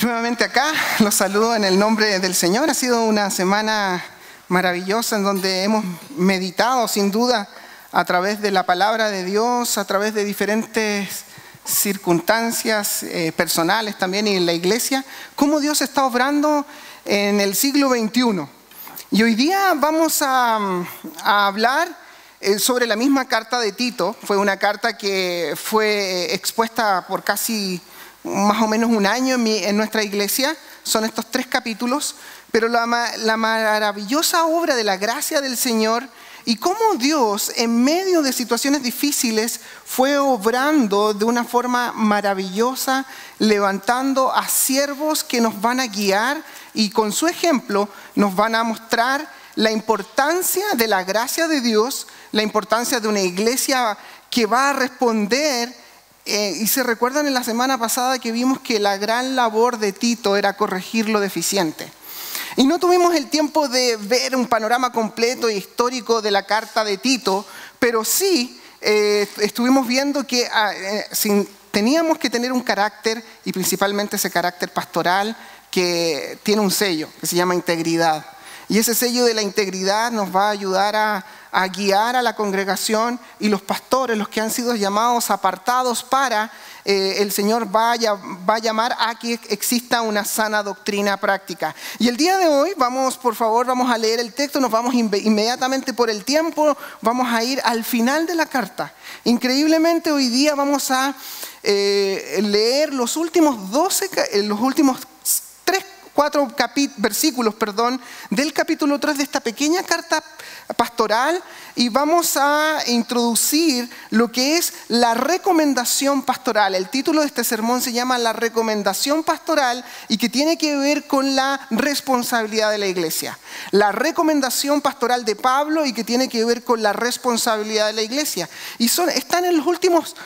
Nuevamente acá, los saludo en el nombre del Señor. Ha sido una semana maravillosa en donde hemos meditado sin duda a través de la palabra de Dios, a través de diferentes circunstancias personales también y en la iglesia, cómo Dios está obrando en el siglo XXI. Y hoy día vamos a hablar sobre la misma carta de Tito. Fue una carta que fue expuesta por casi más o menos un año en nuestra iglesia. Son estos 3 capítulos, pero la maravillosa obra de la gracia del Señor y cómo Dios en medio de situaciones difíciles fue obrando de una forma maravillosa, levantando a siervos que nos van a guiar y con su ejemplo nos van a mostrar la importancia de la gracia de Dios, la importancia de una iglesia que va a responder. Y se recuerdan en la semana pasada que vimos que la gran labor de Tito era corregir lo deficiente. Y no tuvimos el tiempo de ver un panorama completo e histórico de la carta de Tito, pero sí estuvimos viendo que teníamos que tener un carácter, y principalmente ese carácter pastoral, que tiene un sello, que se llama integridad. Y ese sello de la integridad nos va a ayudar a guiar a la congregación y los pastores, los que han sido llamados, apartados para, el Señor va a llamar a que exista una sana doctrina práctica. Y el día de hoy, por favor, vamos a leer el texto, nos vamos inmediatamente por el tiempo, vamos a ir al final de la carta. Increíblemente hoy día vamos a leer los últimos 4 versículos del capítulo 3 de esta pequeña carta pastoral, y vamos a introducir lo que es la recomendación pastoral. El título de este sermón se llama La recomendación pastoral, y que tiene que ver con la responsabilidad de la iglesia. La recomendación pastoral de Pablo, y que tiene que ver con la responsabilidad de la iglesia. Y están en los últimos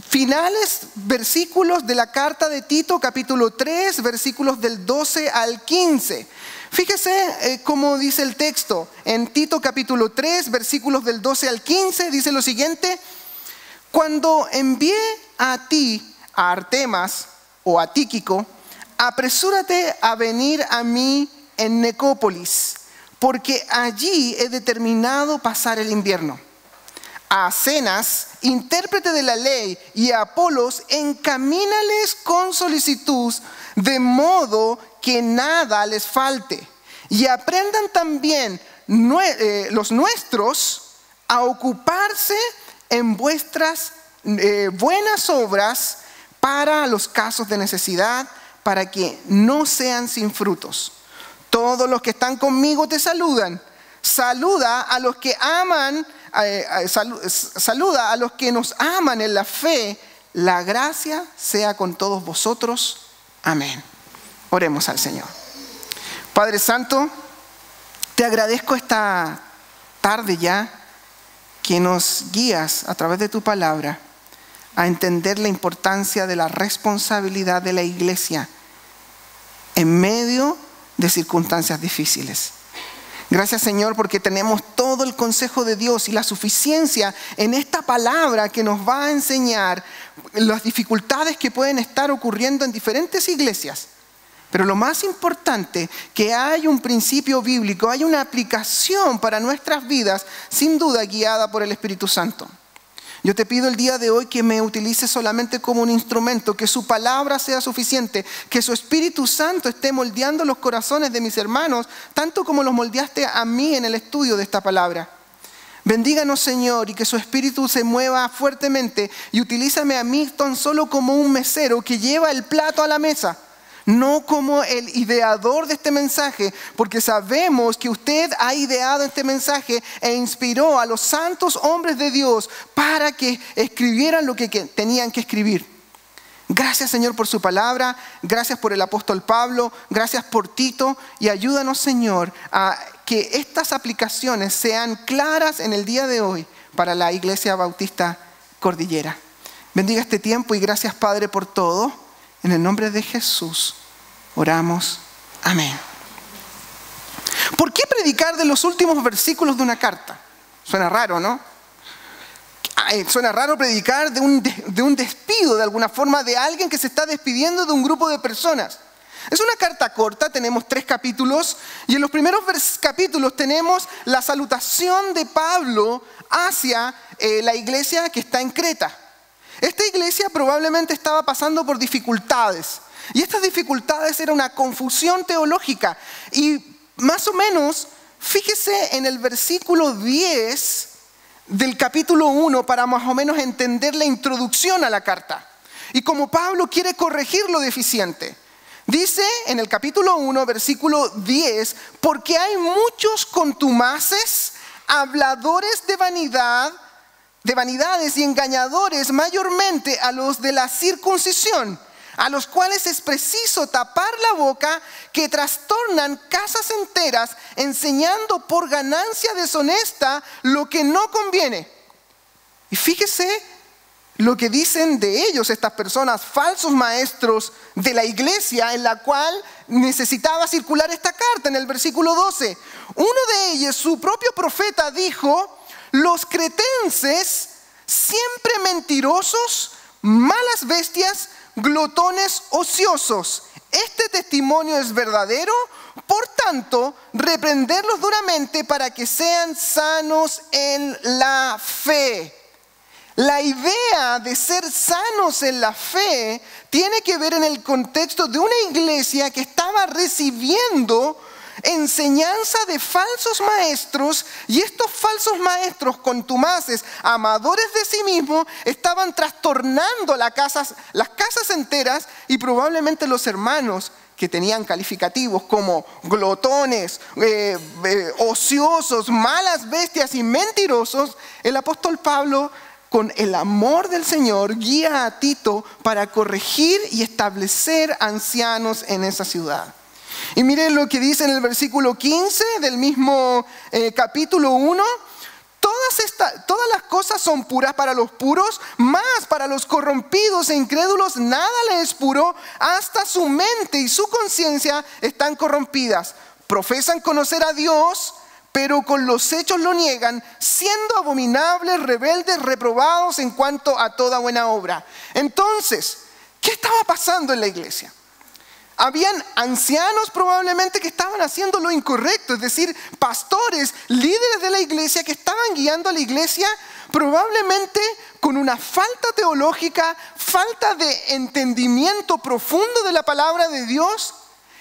finales versículos de la carta de Tito, capítulo 3, versículos del 12 al 15. Fíjese cómo dice el texto. En Tito capítulo 3, versículos del 12 al 15, dice lo siguiente: cuando envié a ti, a Artemas o a Tíquico, apresúrate a venir a mí en Necópolis, porque allí he determinado pasar el invierno. A Cenas, intérprete de la ley, y a Apolos, encamínales con solicitud, de modo que nada les falte. Y aprendan también los nuestros a ocuparse en vuestras buenas obras para los casos de necesidad, para que no sean sin frutos. Todos los que están conmigo te saludan. Saluda a los que saluda a los que nos aman en la fe. La gracia sea con todos vosotros. Amén. Oremos al Señor. Padre Santo, te agradezco esta tarde ya que nos guías a través de tu palabra a entender la importancia de la responsabilidad de la iglesia en medio de circunstancias difíciles. Gracias, Señor, porque tenemos todo el consejo de Dios y la suficiencia en esta palabra que nos va a enseñar las dificultades que pueden estar ocurriendo en diferentes iglesias. Pero lo más importante, que hay un principio bíblico, hay una aplicación para nuestras vidas, sin duda guiada por el Espíritu Santo. Yo te pido el día de hoy que me utilices solamente como un instrumento, que su palabra sea suficiente, que su Espíritu Santo esté moldeando los corazones de mis hermanos, tanto como los moldeaste a mí en el estudio de esta palabra. Bendíganos, Señor, y que su Espíritu se mueva fuertemente, y utilízame a mí tan solo como un mesero que lleva el plato a la mesa, no como el ideador de este mensaje, porque sabemos que usted ha ideado este mensaje e inspiró a los santos hombres de Dios para que escribieran lo que tenían que escribir. Gracias, Señor, por su palabra. Gracias por el apóstol Pablo. Gracias por Tito. Y ayúdanos, Señor, a que estas aplicaciones sean claras en el día de hoy para la Iglesia Bautista Cordillera. Bendiga este tiempo y gracias, Padre, por todo. En el nombre de Jesús oramos. Amén. ¿Por qué predicar de los últimos versículos de una carta? Suena raro, ¿no? Suena raro predicar de un despido, de alguna forma, de alguien que se está despidiendo de un grupo de personas. Es una carta corta, tenemos 3 capítulos, y en los primeros capítulos tenemos la salutación de Pablo hacia la iglesia que está en Creta. Esta iglesia probablemente estaba pasando por dificultades, y estas dificultades eran una confusión teológica. Y más o menos, fíjese en el versículo 10 del capítulo 1 para más o menos entender la introducción a la carta. Y como Pablo quiere corregir lo deficiente. Dice en el capítulo 1, versículo 10, porque hay muchos contumaces, habladores de vanidades y engañadores, mayormente a los de la circuncisión, a los cuales es preciso tapar la boca, que trastornan casas enteras, enseñando por ganancia deshonesta lo que no conviene. Y fíjese lo que dicen de ellos estas personas, falsos maestros de la iglesia en la cual necesitaba circular esta carta. En el versículo 12, uno de ellos, su propio profeta, dijo: los cretenses, siempre mentirosos, malas bestias, glotones ociosos. Este testimonio es verdadero, por tanto, reprenderlos duramente para que sean sanos en la fe. La idea de ser sanos en la fe tiene que ver en el contexto de una iglesia que estaba recibiendo enseñanza de falsos maestros, y estos falsos maestros contumaces, amadores de sí mismos, estaban trastornando las casas enteras, y probablemente los hermanos que tenían calificativos como glotones, ociosos, malas bestias y mentirosos, el apóstol Pablo, con el amor del Señor, guía a Tito para corregir y establecer ancianos en esa ciudad. Y miren lo que dice en el versículo 15 del mismo capítulo 1. Todas las cosas son puras para los puros, mas para los corrompidos e incrédulos nada les es puro, hasta su mente y su conciencia están corrompidas. Profesan conocer a Dios, pero con los hechos lo niegan, siendo abominables, rebeldes, reprobados en cuanto a toda buena obra. Entonces, ¿qué estaba pasando en la iglesia? Habían ancianos probablemente que estaban haciendo lo incorrecto, es decir, pastores, líderes de la iglesia que estaban guiando a la iglesia probablemente con una falta teológica, falta de entendimiento profundo de la palabra de Dios,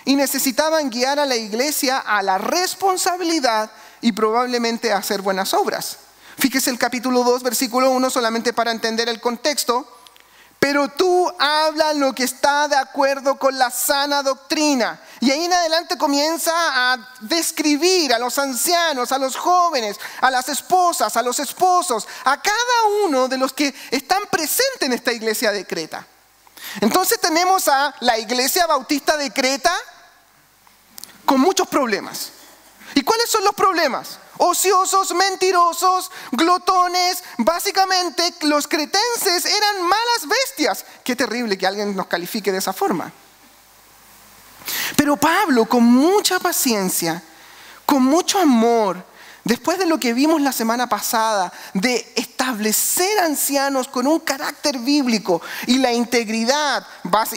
y necesitaban guiar a la iglesia a la responsabilidad y probablemente a hacer buenas obras. Fíjese el capítulo 2, versículo 1, solamente para entender el contexto. Pero tú habla lo que está de acuerdo con la sana doctrina. Y ahí en adelante comienza a describir a los ancianos, a los jóvenes, a las esposas, a los esposos, a cada uno de los que están presentes en esta iglesia de Creta. Entonces tenemos a la iglesia bautista de Creta con muchos problemas. ¿Y cuáles son los problemas? Ociosos, mentirosos, glotones. Básicamente los cretenses eran malas bestias. Qué terrible que alguien nos califique de esa forma. Pero Pablo, con mucha paciencia, con mucho amor, después de lo que vimos la semana pasada, de establecer ancianos con un carácter bíblico y la integridad,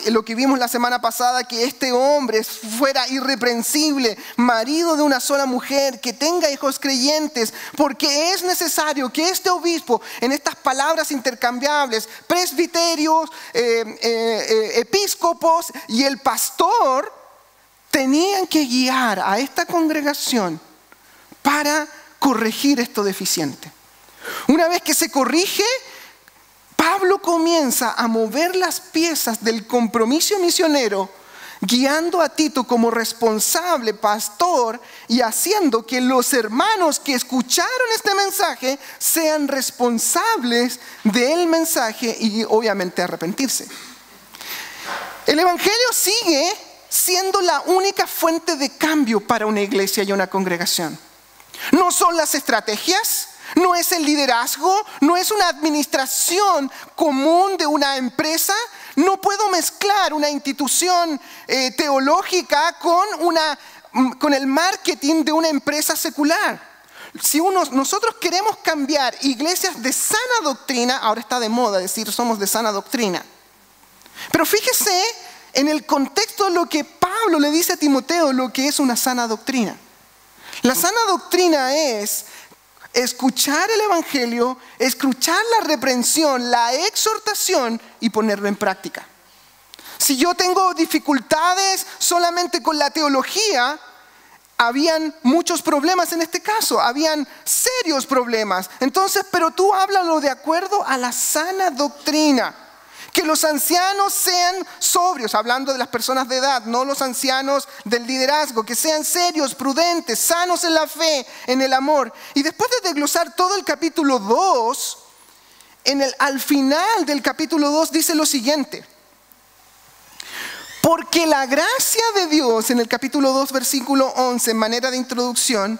lo que vimos la semana pasada, que este hombre fuera irreprensible, marido de una sola mujer, que tenga hijos creyentes, porque es necesario que este obispo, en estas palabras intercambiables, presbiterios, episcopos y el pastor, tenían que guiar a esta congregación para corregir esto deficiente. Una vez que se corrige, Pablo comienza a mover las piezas del compromiso misionero, guiando a Tito como responsable pastor y haciendo que los hermanos que escucharon este mensaje sean responsables del mensaje y obviamente arrepentirse. El evangelio sigue siendo la única fuente de cambio para una iglesia y una congregación. No son las estrategias, no es el liderazgo, no es una administración común de una empresa. No puedo mezclar una institución teológica con el marketing de una empresa secular. Si nosotros queremos cambiar iglesias de sana doctrina, ahora está de moda decir somos de sana doctrina. Pero fíjese en el contexto de lo que Pablo le dice a Timoteo, lo que es una sana doctrina. La sana doctrina es escuchar el evangelio, escuchar la reprensión, la exhortación y ponerlo en práctica. Si yo tengo dificultades solamente con la teología, habían muchos problemas en este caso, habían serios problemas. Entonces, pero tú háblalo de acuerdo a la sana doctrina. Que los ancianos sean sobrios, hablando de las personas de edad, no los ancianos del liderazgo, que sean serios, prudentes, sanos en la fe, en el amor. Y después de desglosar todo el capítulo 2, al final del capítulo 2 dice lo siguiente. Porque la gracia de Dios, en el capítulo 2, versículo 11, en manera de introducción,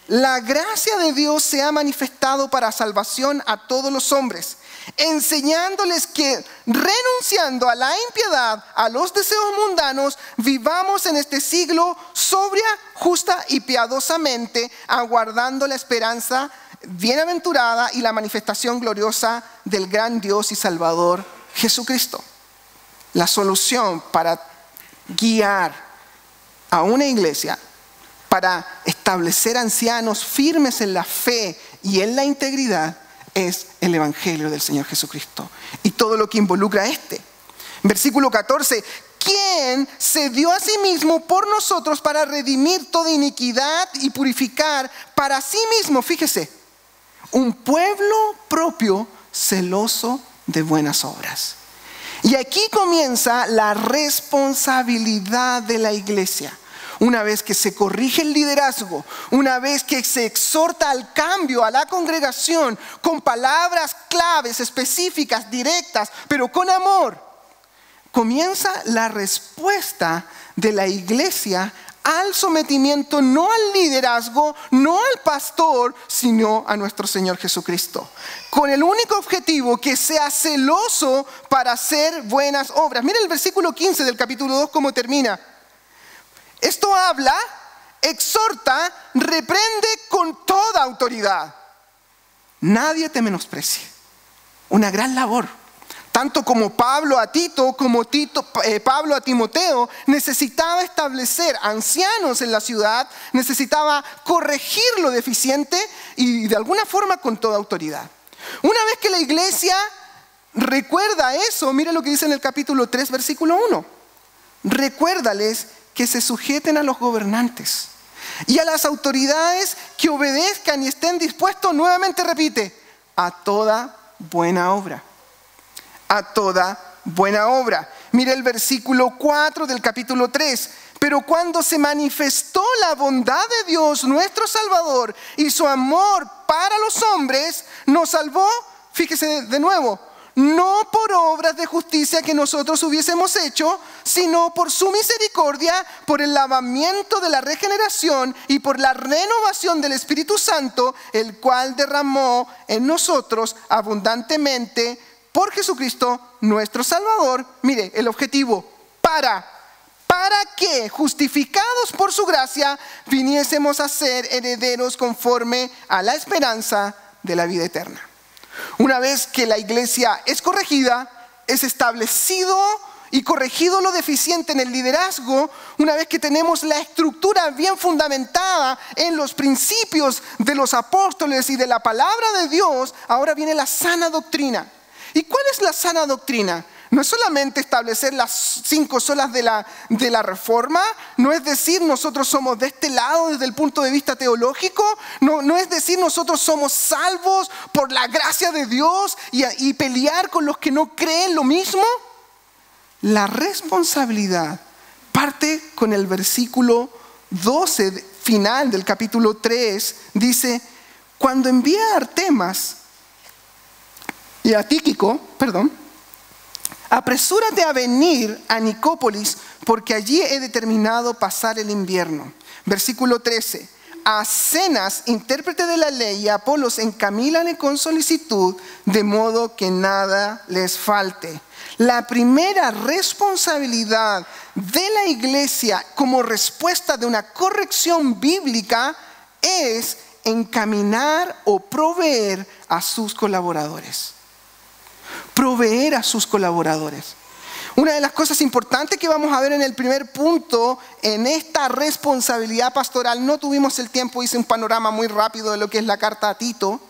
la gracia de Dios se ha manifestado para salvación a todos los hombres, enseñándoles que renunciando a la impiedad, a los deseos mundanos, vivamos en este siglo sobria, justa y piadosamente, aguardando la esperanza bienaventurada y la manifestación gloriosa del gran Dios y Salvador Jesucristo. La solución para guiar a una iglesia, para establecer ancianos firmes en la fe y en la integridad, es el evangelio del Señor Jesucristo y todo lo que involucra Versículo 14, quien se dio a sí mismo por nosotros para redimir toda iniquidad y purificar para sí mismo, fíjese, un pueblo propio celoso de buenas obras. Y aquí comienza la responsabilidad de la iglesia. Una vez que se corrige el liderazgo, una vez que se exhorta al cambio a la congregación con palabras claves, específicas, directas, pero con amor, comienza la respuesta de la iglesia al sometimiento, no al liderazgo, no al pastor, sino a nuestro Señor Jesucristo. Con el único objetivo que sea celoso para hacer buenas obras. Mira el versículo 15 del capítulo 2 cómo termina. Esto habla, exhorta, reprende con toda autoridad. Nadie te menosprecie. Una gran labor. Tanto como Pablo a Tito, como Pablo a Timoteo, necesitaba establecer ancianos en la ciudad, necesitaba corregir lo deficiente y de alguna forma con toda autoridad. Una vez que la iglesia recuerda eso, mira lo que dice en el capítulo 3, versículo 1. Recuérdales que se sujeten a los gobernantes y a las autoridades, que obedezcan y estén dispuestos, nuevamente repite, a toda buena obra. A toda buena obra. Mire el versículo 4 del capítulo 3. Pero cuando se manifestó la bondad de Dios, nuestro Salvador, y su amor para los hombres, nos salvó, fíjese de nuevo, no por obras de justicia que nosotros hubiésemos hecho, sino por su misericordia, por el lavamiento de la regeneración y por la renovación del Espíritu Santo, el cual derramó en nosotros abundantemente por Jesucristo nuestro Salvador. Mire, el objetivo, para que, justificados por su gracia, viniésemos a ser herederos conforme a la esperanza de la vida eterna. Una vez que la iglesia es corregida, es establecido y corregido lo deficiente en el liderazgo, una vez que tenemos la estructura bien fundamentada en los principios de los apóstoles y de la palabra de Dios, ahora viene la sana doctrina. ¿Y cuál es la sana doctrina? No es solamente establecer las 5 solas de la reforma, no es decir nosotros somos de este lado desde el punto de vista teológico, no es decir nosotros somos salvos por la gracia de Dios y pelear con los que no creen lo mismo. La responsabilidad parte con el versículo 12 final del capítulo 3, dice, cuando envié a Artemas y a Tíquico, apresúrate a venir a Nicópolis, porque allí he determinado pasar el invierno. Versículo 13. A Zenas, intérprete de la ley, y a Apolos encamílale con solicitud, de modo que nada les falte. La primera responsabilidad de la iglesia como respuesta de una corrección bíblica es encaminar o proveer a sus colaboradores. Proveer a sus colaboradores. Una de las cosas importantes que vamos a ver en el primer punto, en esta responsabilidad pastoral, no tuvimos el tiempo, hice un panorama muy rápido de lo que es la carta a Tito,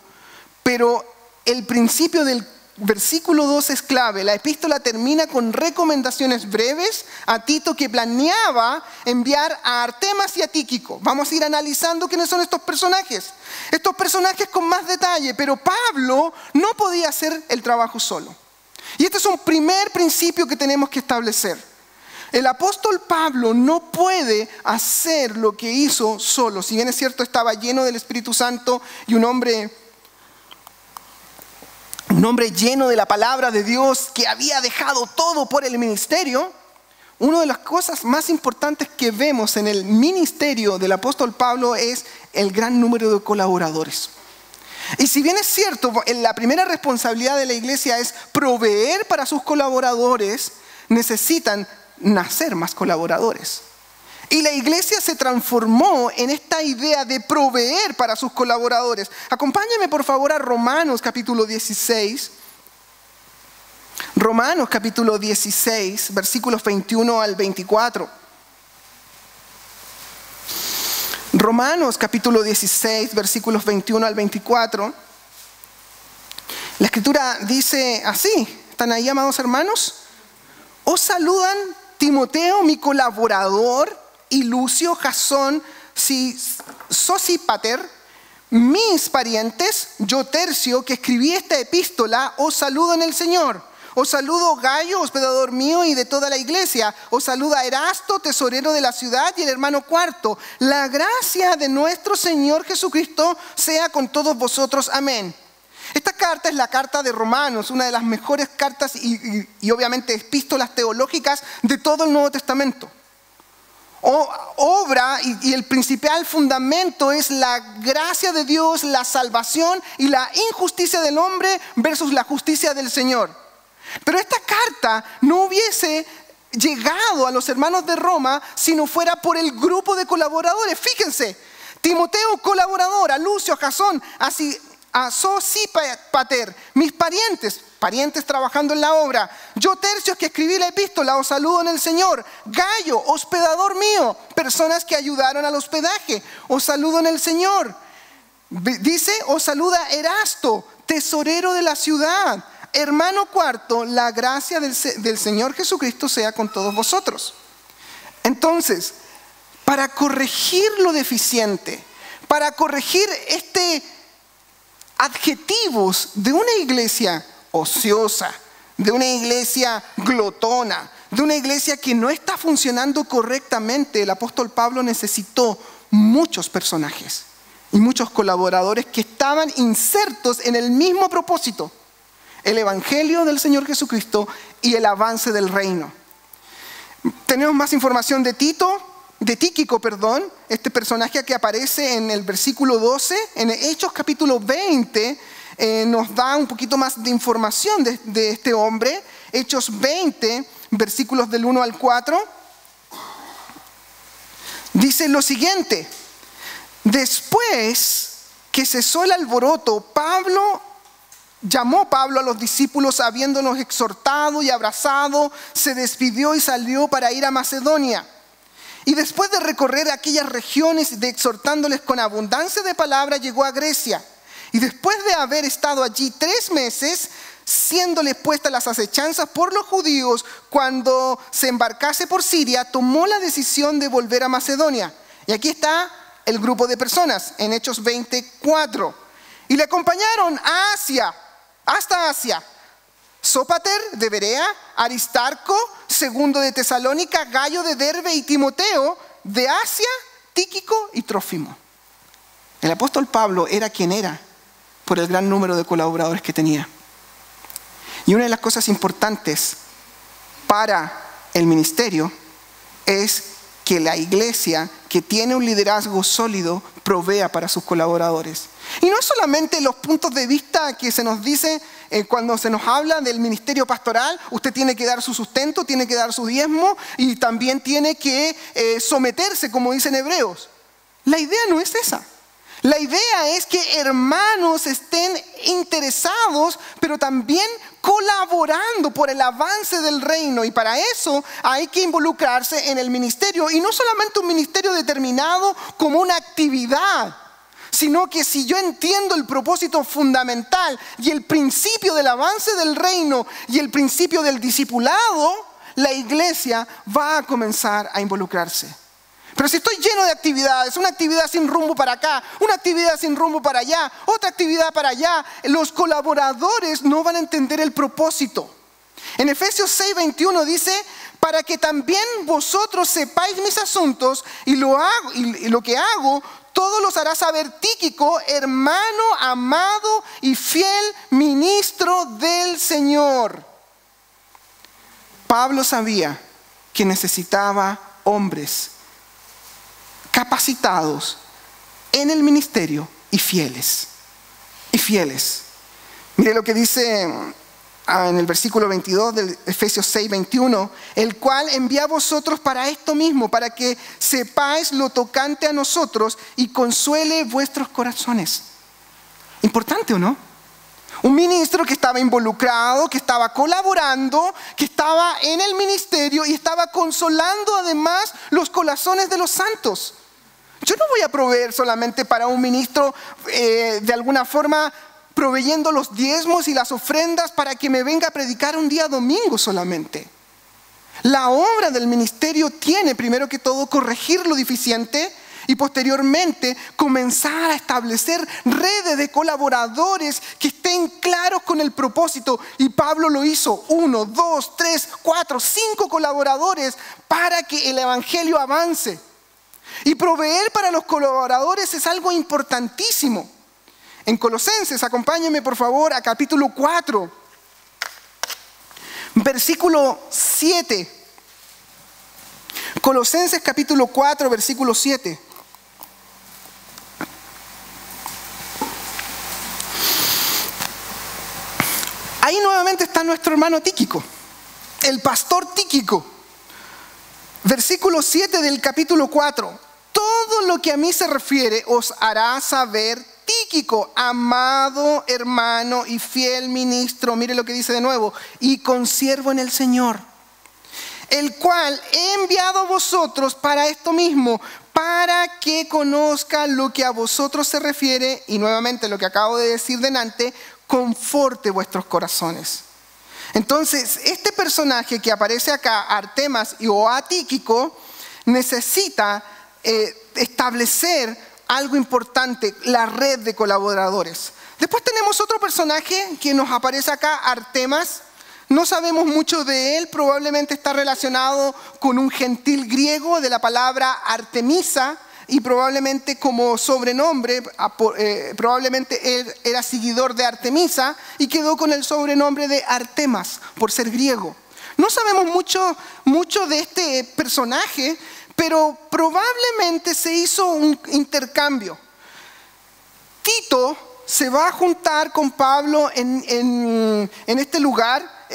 pero el principio del versículo 2 es clave. La epístola termina con recomendaciones breves a Tito, que planeaba enviar a Artemas y a Tíquico. Vamos a ir analizando quiénes son estos personajes con más detalle, pero Pablo no podía hacer el trabajo solo. Y este es un primer principio que tenemos que establecer. El apóstol Pablo no puede hacer lo que hizo solo. Si bien es cierto, estaba lleno del Espíritu Santo y un hombre lleno de la palabra de Dios, que había dejado todo por el ministerio, una de las cosas más importantes que vemos en el ministerio del apóstol Pablo es el gran número de colaboradores. Y si bien es cierto, la primera responsabilidad de la iglesia es proveer para sus colaboradores, necesitan nacer más colaboradores. Y la iglesia se transformó en esta idea de proveer para sus colaboradores. Acompáñame por favor a Romanos capítulo 16. Romanos capítulo 16, versículos 21 al 24. Romanos capítulo 16, versículos 21 al 24. La escritura dice así. ¿Están ahí, amados hermanos? Os saludan Timoteo, mi colaborador, y Lucio, Jasón, Sosípater, mis parientes. Yo, Tercio, que escribí esta epístola, os saludo en el Señor. Os saludo Gayo, hospedador mío y de toda la iglesia. Os saluda Erasto, tesorero de la ciudad, y el hermano Cuarto. La gracia de nuestro Señor Jesucristo sea con todos vosotros. Amén. Esta carta es la carta de Romanos, una de las mejores cartas y obviamente epístolas teológicas de todo el Nuevo Testamento. Obra y el principal fundamento es la gracia de Dios, la salvación y la injusticia del hombre versus la justicia del Señor. Pero esta carta no hubiese llegado a los hermanos de Roma si no fuera por el grupo de colaboradores. Fíjense, Timoteo colaborador, a Lucio, a Jasón, a Sosípater, mis parientes trabajando en la obra. Yo, Tercio, que escribí la epístola, os saludo en el Señor. Gayo, hospedador mío, personas que ayudaron al hospedaje, os saludo en el Señor. Dice, os saluda Erasto, tesorero de la ciudad. Hermano Cuarto, la gracia del Señor Jesucristo sea con todos vosotros. Entonces, para corregir lo deficiente, para corregir adjetivos de una iglesia ociosa, de una iglesia glotona, de una iglesia que no está funcionando correctamente, el apóstol Pablo necesitó muchos personajes y muchos colaboradores que estaban insertos en el mismo propósito: el evangelio del Señor Jesucristo y el avance del reino. Tenemos más información de Tíquico, este personaje que aparece en el versículo 12, en Hechos capítulo 20, nos da un poquito más de información de este hombre. Hechos 20, versículos del 1 al 4, dice lo siguiente: después que cesó el alboroto, llamó Pablo a los discípulos, habiéndolos exhortado y abrazado, se despidió y salió para ir a Macedonia. Y después de recorrer aquellas regiones, exhortándoles con abundancia de palabra, llegó a Grecia. Y después de haber estado allí 3 meses, siéndoles puestas las acechanzas por los judíos, cuando se embarcase por Siria, tomó la decisión de volver a Macedonia. Y aquí está el grupo de personas, en Hechos 24. Y le acompañaron hasta Asia. Sópater de Berea, Aristarco, segundo de Tesalónica, Gayo de Derbe y Timoteo de Asia, Tíquico y Trófimo. El apóstol Pablo era quien era por el gran número de colaboradores que tenía. Y una de las cosas importantes para el ministerio es que la iglesia que tiene un liderazgo sólido provea para sus colaboradores. Y no solamente los puntos de vista que se nos dice cuando se nos habla del ministerio pastoral: usted tiene que dar su sustento, tiene que dar su diezmo y también tiene que someterse, como dicen Hebreos. La idea no es esa. La idea es que hermanos estén interesados, pero también colaborando por el avance del reino, y para eso hay que involucrarse en el ministerio, y no solamente un ministerio determinado como una actividad, sino que si yo entiendo el propósito fundamental y el principio del avance del reino y el principio del discipulado, la iglesia va a comenzar a involucrarse. Pero si estoy lleno de actividades, una actividad sin rumbo para acá, una actividad sin rumbo para allá, otra actividad para allá, los colaboradores no van a entender el propósito. En Efesios 6:21 dice: para que también vosotros sepáis mis asuntos, y lo que hago, todo los hará saber Tíquico, hermano amado y fiel ministro del Señor. Pablo sabía que necesitaba hombres capacitados en el ministerio y fieles. Mire lo que dice en el versículo 22 de Efesios 6:21, el cual envía a vosotros para esto mismo, para que sepáis lo tocante a nosotros y consuele vuestros corazones. ¿Importante o no? Un ministro que estaba involucrado, que estaba colaborando, que estaba en el ministerio y estaba consolando además los corazones de los santos. Yo no voy a proveer solamente para un ministro de alguna forma proveyendo los diezmos y las ofrendas para que me venga a predicar un día domingo solamente. La obra del ministerio tiene primero que todo corregir lo deficiente y posteriormente comenzar a establecer redes de colaboradores que estén claros con el propósito. Y Pablo lo hizo: 1, 2, 3, 4, 5 colaboradores para que el evangelio avance. Y proveer para los colaboradores es algo importantísimo. En Colosenses, acompáñenme por favor a capítulo 4, versículo 7. Colosenses capítulo 4, versículo 7. Ahí nuevamente está nuestro hermano Tíquico, el pastor Tíquico. Versículo 7 del capítulo 4. Todo lo que a mí se refiere os hará saber Tíquico, amado hermano y fiel ministro. Mire lo que dice de nuevo: y consiervo en el Señor, el cual he enviado a vosotros para esto mismo, para que conozca lo que a vosotros se refiere, y nuevamente lo que acabo de decir delante, conforte vuestros corazones. Entonces, este personaje que aparece acá, Artemas o Tíquico, necesita establecer algo importante: la red de colaboradores. Después tenemos otro personaje que nos aparece acá, Artemas. No sabemos mucho de él, probablemente está relacionado con un gentil griego de la palabra Artemisa, y probablemente como sobrenombre, probablemente él era seguidor de Artemisa y quedó con el sobrenombre de Artemas por ser griego. No sabemos mucho de este personaje, pero probablemente se hizo un intercambio. Tito se va a juntar con Pablo en este lugar,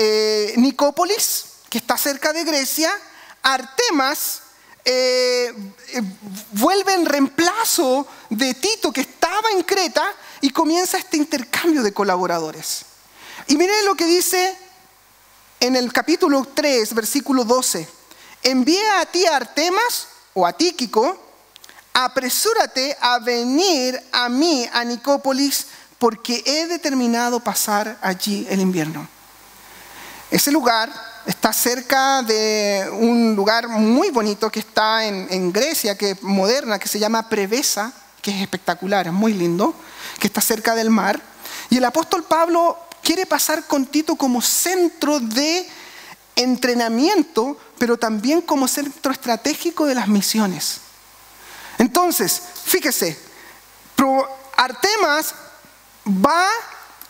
Nicópolis, que está cerca de Grecia. Artemas vuelve en reemplazo de Tito, que estaba en Creta, y comienza este intercambio de colaboradores. Y miren lo que dice en el capítulo 3, versículo 12. Envía a ti a Artemas o a Tíquico, apresúrate a venir a mí a Nicópolis, porque he determinado pasar allí el invierno. Ese lugar está cerca de un lugar muy bonito que está en Grecia, que es moderna, que se llama Prevesa, que es espectacular, es muy lindo, que está cerca del mar. Y el apóstol Pablo quiere pasar con Tito como centro de entrenamiento, pero también como centro estratégico de las misiones. Entonces, fíjese, Artemas va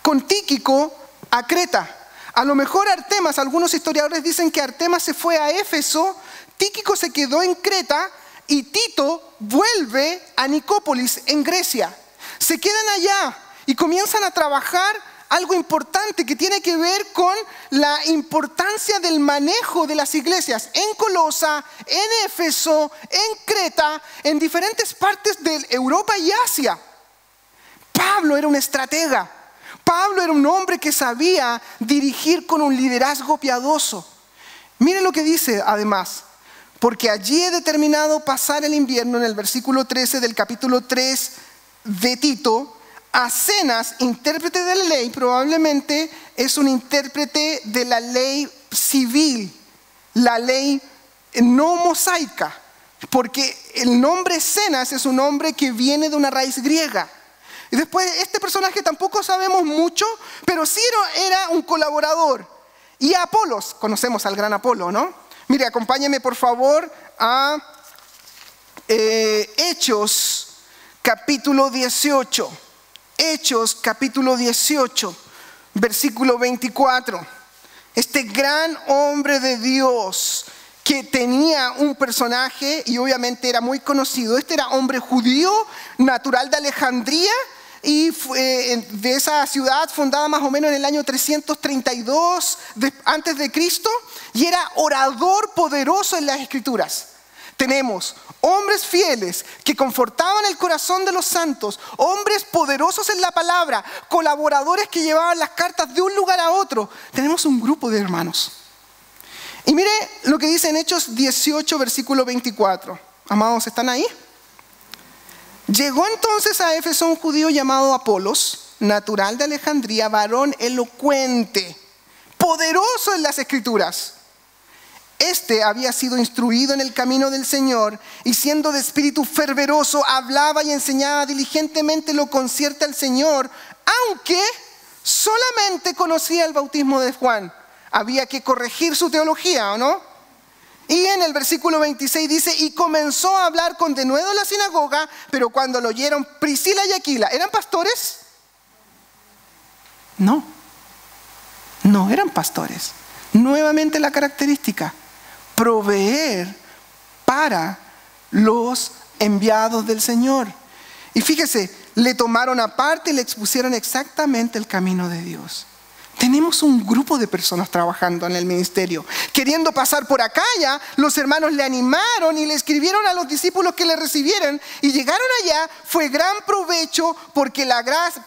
con Tíquico a Creta. A lo mejor Artemas, algunos historiadores dicen que Artemas se fue a Éfeso, Tíquico se quedó en Creta y Tito vuelve a Nicópolis en Grecia. Se quedan allá y comienzan a trabajar algo importante que tiene que ver con la importancia del manejo de las iglesias en Colosa, en Éfeso, en Creta, en diferentes partes de Europa y Asia. Pablo era un estratega. Pablo era un hombre que sabía dirigir con un liderazgo piadoso. Miren lo que dice además. Porque allí he determinado pasar el invierno, en el versículo 13 del capítulo 3 de Tito, a Zenas, intérprete de la ley. Probablemente es un intérprete de la ley civil, la ley no mosaica, porque el nombre Zenas es un nombre que viene de una raíz griega. Y después este personaje tampoco sabemos mucho, pero sí era un colaborador. Y a Apolos, conocemos al gran Apolo, ¿no? Mire, acompáñeme por favor a Hechos capítulo 18. Hechos capítulo 18, versículo 24. Este gran hombre de Dios que tenía un personaje y obviamente era muy conocido. Este era hombre judío, natural de Alejandría, y de esa ciudad fundada más o menos en el año 332 antes de Cristo, y era orador poderoso en las Escrituras. Tenemos hombres fieles que confortaban el corazón de los santos, hombres poderosos en la palabra, colaboradores que llevaban las cartas de un lugar a otro. Tenemos un grupo de hermanos. Y mire lo que dice en Hechos 18, versículo 24. Amados, ¿están ahí? Llegó entonces a Éfeso un judío llamado Apolos, natural de Alejandría, varón elocuente, poderoso en las Escrituras. Este había sido instruido en el camino del Señor y siendo de espíritu fervoroso, hablaba y enseñaba diligentemente lo concierne al Señor, aunque solamente conocía el bautismo de Juan. Había que corregir su teología, ¿o no? Y en el versículo 26 dice, y comenzó a hablar con denuedo en la sinagoga, pero cuando lo oyeron Priscila y Aquila, ¿eran pastores? No eran pastores. Nuevamente la característica, proveer para los enviados del Señor. Y fíjese, le tomaron aparte y le expusieron exactamente el camino de Dios. Tenemos un grupo de personas trabajando en el ministerio. Queriendo pasar por Acaya, los hermanos le animaron y le escribieron a los discípulos que le recibieran. Y llegaron allá, fue gran provecho porque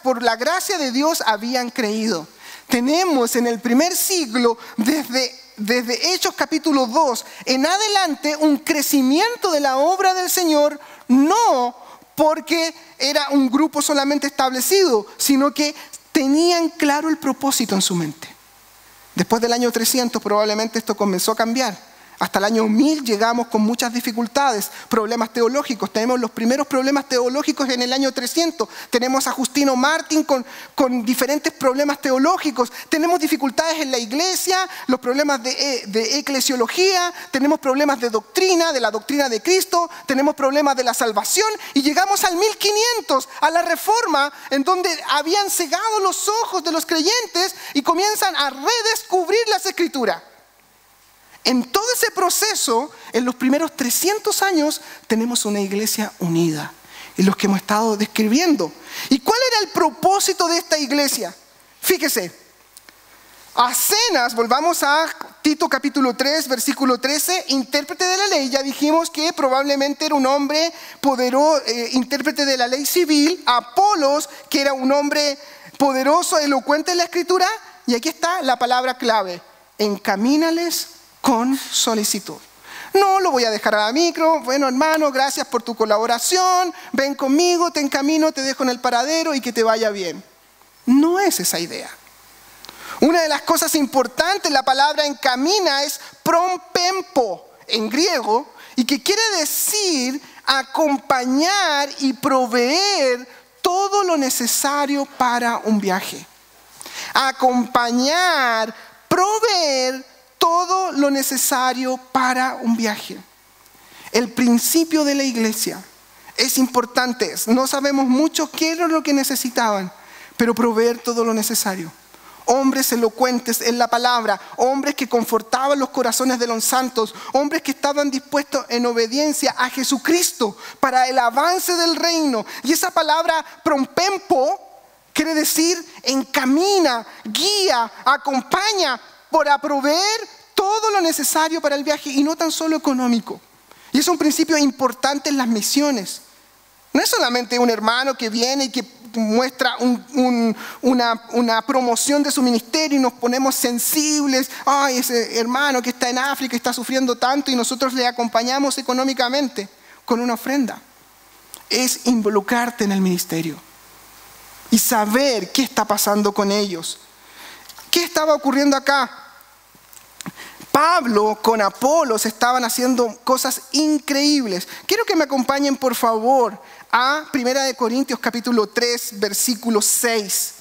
por la gracia de Dios habían creído. Tenemos en el primer siglo, desde Hechos capítulo 2 en adelante, un crecimiento de la obra del Señor, no porque era un grupo solamente establecido, sino que tenían claro el propósito en su mente. Después del año 300 probablemente esto comenzó a cambiar. Hasta el año 1000 llegamos con muchas dificultades, problemas teológicos. Tenemos los primeros problemas teológicos en el año 300. Tenemos a Justino Mártir con diferentes problemas teológicos. Tenemos dificultades en la iglesia, los problemas de eclesiología. Tenemos problemas de doctrina, de la doctrina de Cristo. Tenemos problemas de la salvación. Y llegamos al 1500, a la Reforma, en donde habían cegado los ojos de los creyentes y comienzan a redescubrir las Escrituras. En todo ese proceso, en los primeros 300 años, tenemos una iglesia unida. Y los que hemos estado describiendo. ¿Y cuál era el propósito de esta iglesia? Fíjese, a Zenas, volvamos a Tito capítulo 3, versículo 13, intérprete de la ley. Ya dijimos que probablemente era un hombre poderoso, intérprete de la ley civil. Apolos, que era un hombre poderoso, elocuente en la escritura. Y aquí está la palabra clave: encamínales con solicitud. No lo voy a dejar a la micro. Bueno, hermano, gracias por tu colaboración. Ven conmigo, te encamino, te dejo en el paradero y que te vaya bien. No es esa idea. Una de las cosas importantes, la palabra encamina es prompempo en griego, y que quiere decir acompañar y proveer todo lo necesario para un viaje. Acompañar, proveer todo lo necesario para un viaje. El principio de la iglesia es importante. No sabemos mucho qué era lo que necesitaban, pero proveer todo lo necesario. Hombres elocuentes en la palabra, hombres que confortaban los corazones de los santos, hombres que estaban dispuestos en obediencia a Jesucristo para el avance del reino. Y esa palabra prompempo quiere decir encamina, guía, acompaña, para proveer todo lo necesario para el viaje, y no tan solo económico. Y es un principio importante en las misiones. No es solamente un hermano que viene y que muestra una promoción de su ministerio y nos ponemos sensibles. Ay, ese hermano que está en África está sufriendo tanto y nosotros le acompañamos económicamente con una ofrenda. Es involucrarte en el ministerio y saber qué está pasando con ellos. ¿Qué estaba ocurriendo acá? Pablo con Apolos estaban haciendo cosas increíbles. Quiero que me acompañen, por favor, a 1 Corintios capítulo 3, versículo 6.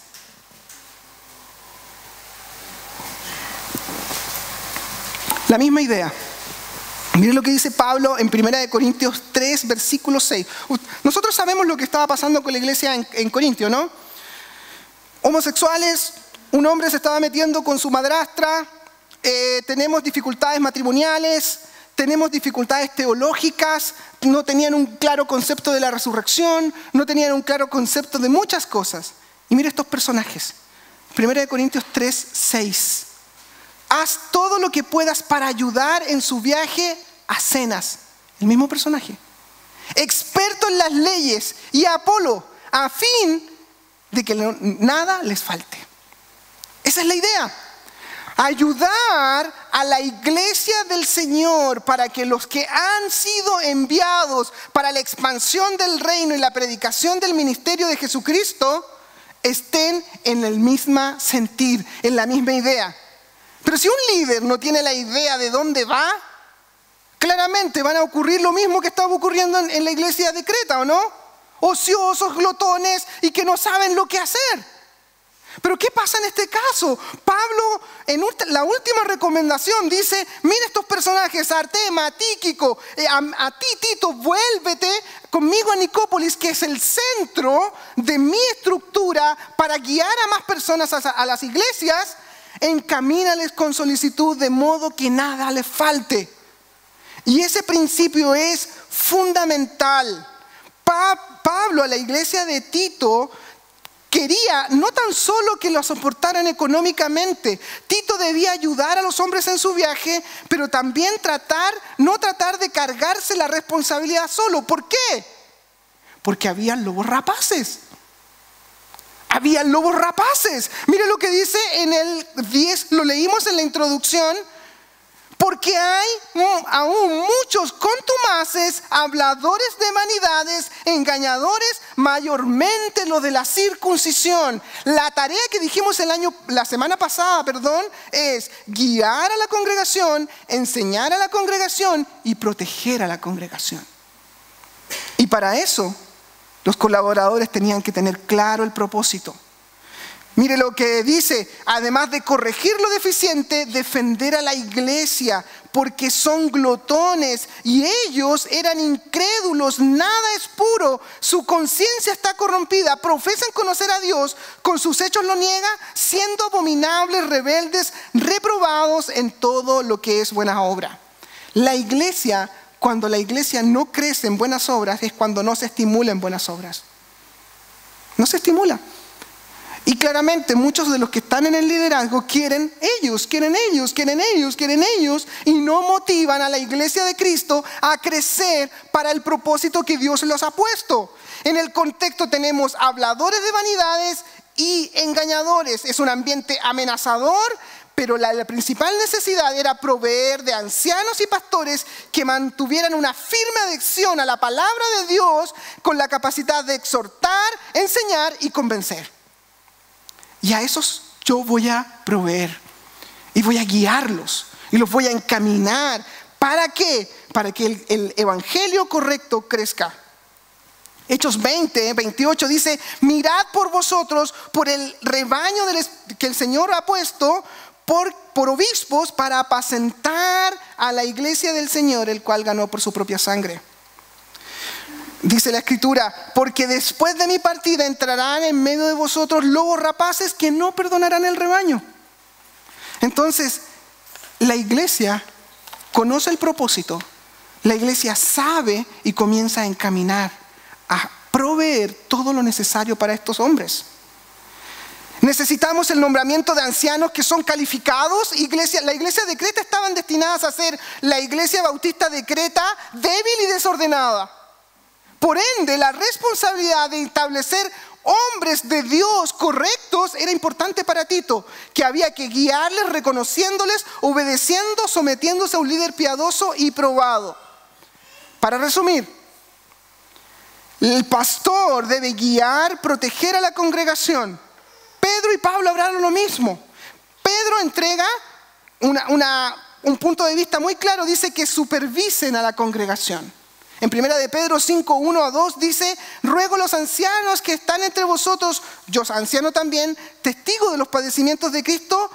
La misma idea. Miren lo que dice Pablo en 1 Corintios 3, versículo 6. Nosotros sabemos lo que estaba pasando con la iglesia en Corintio, ¿no? Homosexuales, un hombre se estaba metiendo con su madrastra, tenemos dificultades matrimoniales, tenemos dificultades teológicas, no tenían un claro concepto de la resurrección, no tenían un claro concepto de muchas cosas. Y mira estos personajes. 1 Corintios 3, 6. Haz todo lo que puedas para ayudar en su viaje a Cenas. El mismo personaje. Experto en las leyes y a Apolo, a fin de que nada les falte. Esa es la idea. Ayudar a la iglesia del Señor para que los que han sido enviados para la expansión del reino y la predicación del ministerio de Jesucristo estén en el mismo sentir, en la misma idea. Pero si un líder no tiene la idea de dónde va, claramente van a ocurrir lo mismo que estaba ocurriendo en la iglesia de Creta, ¿o no? Ociosos, glotones y que no saben lo que hacer. Pero ¿qué pasa en este caso? Pablo en la última recomendación dice, mira estos personajes, Artema, Tíquico, a ti Tito, vuélvete conmigo a Nicópolis, que es el centro de mi estructura para guiar a más personas a las iglesias, encamínales con solicitud de modo que nada les falte. Y ese principio es fundamental. Pablo a la iglesia de Tito quería no tan solo que lo soportaran económicamente. Tito debía ayudar a los hombres en su viaje, pero también no tratar de cargarse la responsabilidad solo. ¿Por qué? Porque había lobos rapaces. Había lobos rapaces. Mire lo que dice en el 10, lo leímos en la introducción. Porque hay aún muchos contumaces, habladores de vanidades, engañadores, mayormente lo de la circuncisión. La tarea que dijimos la semana pasada, es guiar a la congregación, enseñar a la congregación y proteger a la congregación. Y para eso, los colaboradores tenían que tener claro el propósito. Mire lo que dice, además de corregir lo deficiente, defender a la iglesia, porque son glotones y ellos eran incrédulos, nada es puro, su conciencia está corrompida, profesan conocer a Dios, con sus hechos lo niegan, siendo abominables, rebeldes, reprobados en todo lo que es buena obra. La iglesia, cuando la iglesia no crece en buenas obras, es cuando no se estimula en buenas obras. No se estimula. Y claramente muchos de los que están en el liderazgo quieren ellos y no motivan a la iglesia de Cristo a crecer para el propósito que Dios los ha puesto. En el contexto tenemos habladores de vanidades y engañadores. Es un ambiente amenazador, pero la principal necesidad era proveer de ancianos y pastores que mantuvieran una firme adhesión a la palabra de Dios con la capacidad de exhortar, enseñar y convencer. Y a esos yo voy a proveer y voy a guiarlos y los voy a encaminar. ¿Para qué? Para que el evangelio correcto crezca. Hechos 20, 28 dice, mirad por vosotros, por el rebaño que el Señor ha puesto por obispos para apacentar a la iglesia del Señor, el cual ganó por su propia sangre. Dice la Escritura, porque después de mi partida entrarán en medio de vosotros lobos rapaces que no perdonarán el rebaño. Entonces, la iglesia conoce el propósito, la iglesia sabe y comienza a encaminar, a proveer todo lo necesario para estos hombres. Necesitamos el nombramiento de ancianos que son calificados. La iglesia de Creta estaban destinadas a ser la iglesia bautista de Creta, débil y desordenada. Por ende, la responsabilidad de establecer hombres de Dios correctos era importante para Tito, que había que guiarles, reconociéndoles, obedeciendo, sometiéndose a un líder piadoso y probado. Para resumir, el pastor debe guiar, proteger a la congregación. Pedro y Pablo hablaron lo mismo. Pedro entrega un punto de vista muy claro, dice que supervisen a la congregación. En 1 de Pedro 5, 1 a 2 dice: ruego a los ancianos que están entre vosotros, yo anciano también, testigo de los padecimientos de Cristo,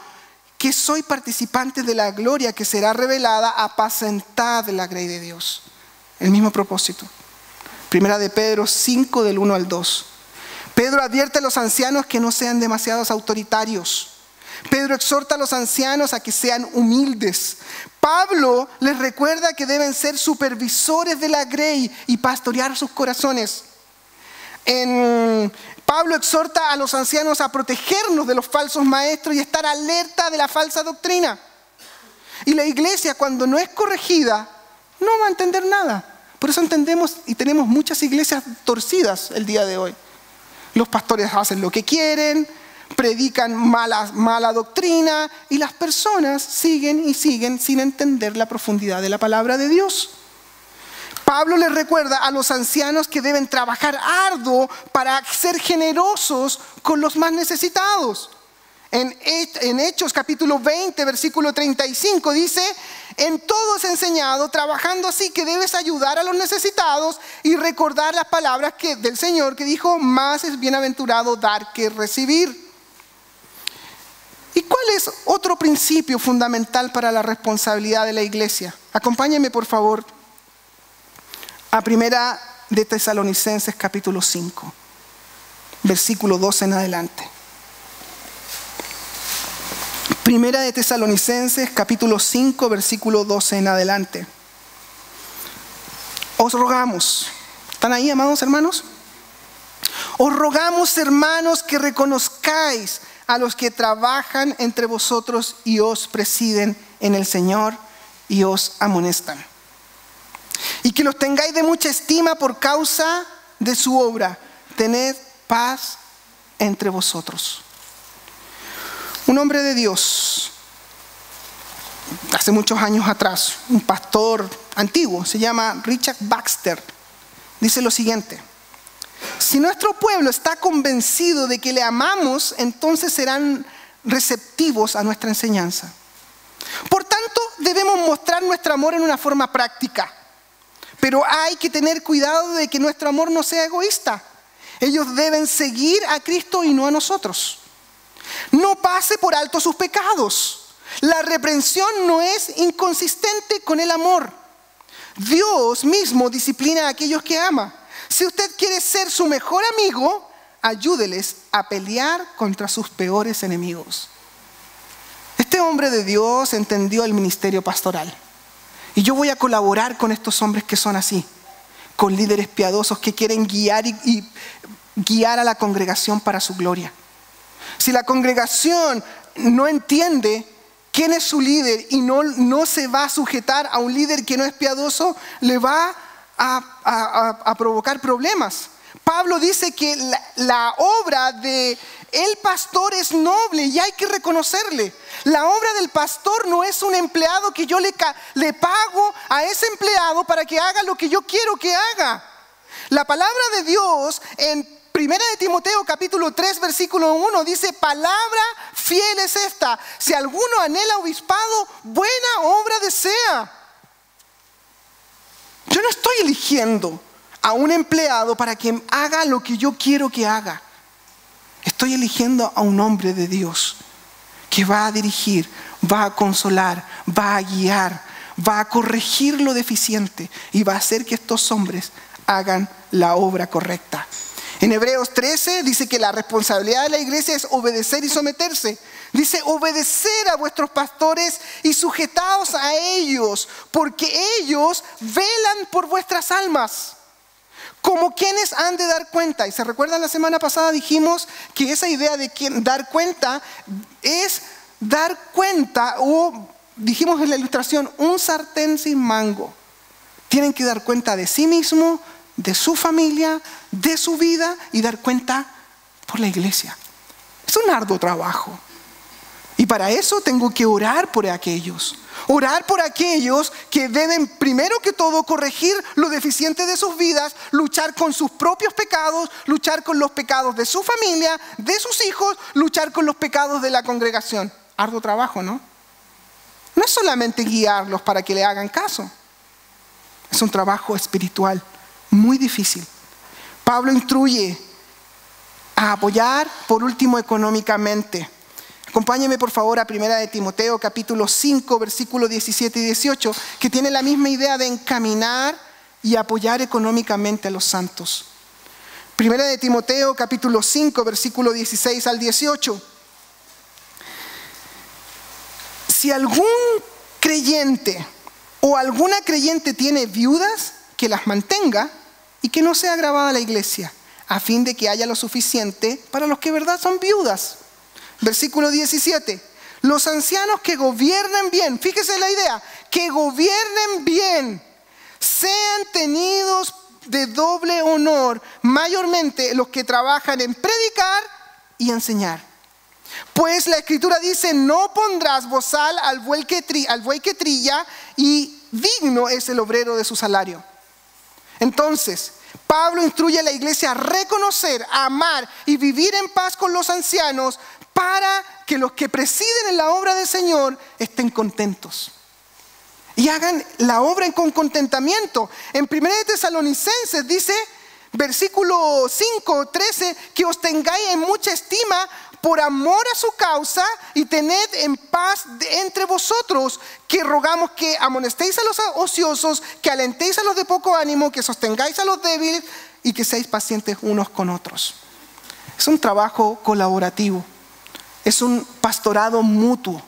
que soy participante de la gloria que será revelada, apacentad la grey de Dios. El mismo propósito. 1 de Pedro 5, del 1 al 2. Pedro advierte a los ancianos que no sean demasiados autoritarios. Pedro exhorta a los ancianos a que sean humildes. Pablo les recuerda que deben ser supervisores de la grey y pastorear sus corazones. Pablo exhorta a los ancianos a protegernos de los falsos maestros y estar alerta de la falsa doctrina. Y la iglesia, cuando no es corregida, no va a entender nada. Por eso entendemos y tenemos muchas iglesias torcidas el día de hoy. Los pastores hacen lo que quieren, predican mala doctrina y las personas siguen y siguen sin entender la profundidad de la palabra de Dios. Pablo les recuerda a los ancianos que deben trabajar arduo para ser generosos con los más necesitados. En Hechos capítulo 20, versículo 35 dice: en todo es enseñado, trabajando así que debes ayudar a los necesitados y recordar las palabras del Señor que dijo: más es bienaventurado dar que recibir. ¿Y cuál es otro principio fundamental para la responsabilidad de la iglesia? Acompáñenme por favor a 1 de Tesalonicenses capítulo 5, versículo 12 en adelante. 1 de Tesalonicenses capítulo 5, versículo 12 en adelante. Os rogamos, ¿están ahí, amados hermanos? Os rogamos, hermanos, que reconozcáis a los que trabajan entre vosotros y os presiden en el Señor y os amonestan. Y que los tengáis de mucha estima por causa de su obra. Tened paz entre vosotros. Un hombre de Dios, hace muchos años atrás, un pastor antiguo, se llama Richard Baxter, dice lo siguiente: si nuestro pueblo está convencido de que le amamos, entonces serán receptivos a nuestra enseñanza. Por tanto, debemos mostrar nuestro amor en una forma práctica. Pero hay que tener cuidado de que nuestro amor no sea egoísta. Ellos deben seguir a Cristo y no a nosotros. No pase por alto sus pecados. La reprensión no es inconsistente con el amor. Dios mismo disciplina a aquellos que ama. Si usted quiere ser su mejor amigo, ayúdeles a pelear contra sus peores enemigos. Este hombre de Dios entendió el ministerio pastoral. Y yo voy a colaborar con estos hombres que son así, con líderes piadosos que quieren guiar y guiar a la congregación para su gloria. Si la congregación no entiende quién es su líder y no se va a sujetar a un líder que no es piadoso, le va a provocar problemas. Pablo dice que la obra de el pastor es noble y hay que reconocerle. La obra del pastor no es un empleado que yo le pago a ese empleado para que haga lo que yo quiero que haga. La palabra de Dios en 1 de Timoteo capítulo 3 versículo 1 dice: palabra fiel es esta, si alguno anhela obispado, buena obra desea. Yo no estoy eligiendo a un empleado para que haga lo que yo quiero que haga. Estoy eligiendo a un hombre de Dios que va a dirigir, va a consolar, va a guiar, va a corregir lo deficiente y va a hacer que estos hombres hagan la obra correcta. En Hebreos 13 dice que la responsabilidad de la iglesia es obedecer y someterse. Dice: obedecer a vuestros pastores y sujetaos a ellos, porque ellos velan por vuestras almas, como quienes han de dar cuenta. Y se recuerdan, la semana pasada dijimos que esa idea de dar cuenta es dar cuenta, o dijimos en la ilustración, un sartén sin mango. Tienen que dar cuenta de sí mismo, de su familia, de su vida y dar cuenta por la iglesia. Es un arduo trabajo. Y para eso tengo que orar por aquellos. Orar por aquellos que deben primero que todo corregir lo deficiente de sus vidas, luchar con sus propios pecados, luchar con los pecados de su familia, de sus hijos, luchar con los pecados de la congregación. Arduo trabajo, ¿no? No es solamente guiarlos para que le hagan caso. Es un trabajo espiritual muy difícil. Pablo instruye a apoyar, por último, económicamente. Acompáñeme por favor a 1 de Timoteo capítulo 5 versículos 17 y 18, que tiene la misma idea de encaminar y apoyar económicamente a los santos. 1 de Timoteo capítulo 5 versículo 16 al 18. Si algún creyente o alguna creyente tiene viudas, que las mantenga y que no sea agravada la iglesia, a fin de que haya lo suficiente para los que en verdad son viudas. Versículo 17. Los ancianos que gobiernen bien, fíjese la idea, que gobiernen bien, sean tenidos de doble honor, mayormente los que trabajan en predicar y enseñar. Pues la Escritura dice: no pondrás bozal al buey que trilla, y digno es el obrero de su salario. Entonces, Pablo instruye a la iglesia a reconocer, a amar y vivir en paz con los ancianos, para que los que presiden en la obra del Señor estén contentos y hagan la obra con contentamiento. En 1 de Tesalonicenses dice, versículo 5, 13, que os tengáis en mucha estima por amor a su causa, y tened en paz entre vosotros, que rogamos que amonestéis a los ociosos, que alentéis a los de poco ánimo, que sostengáis a los débiles y que seáis pacientes unos con otros. Es un trabajo colaborativo. Es un pastorado mutuo.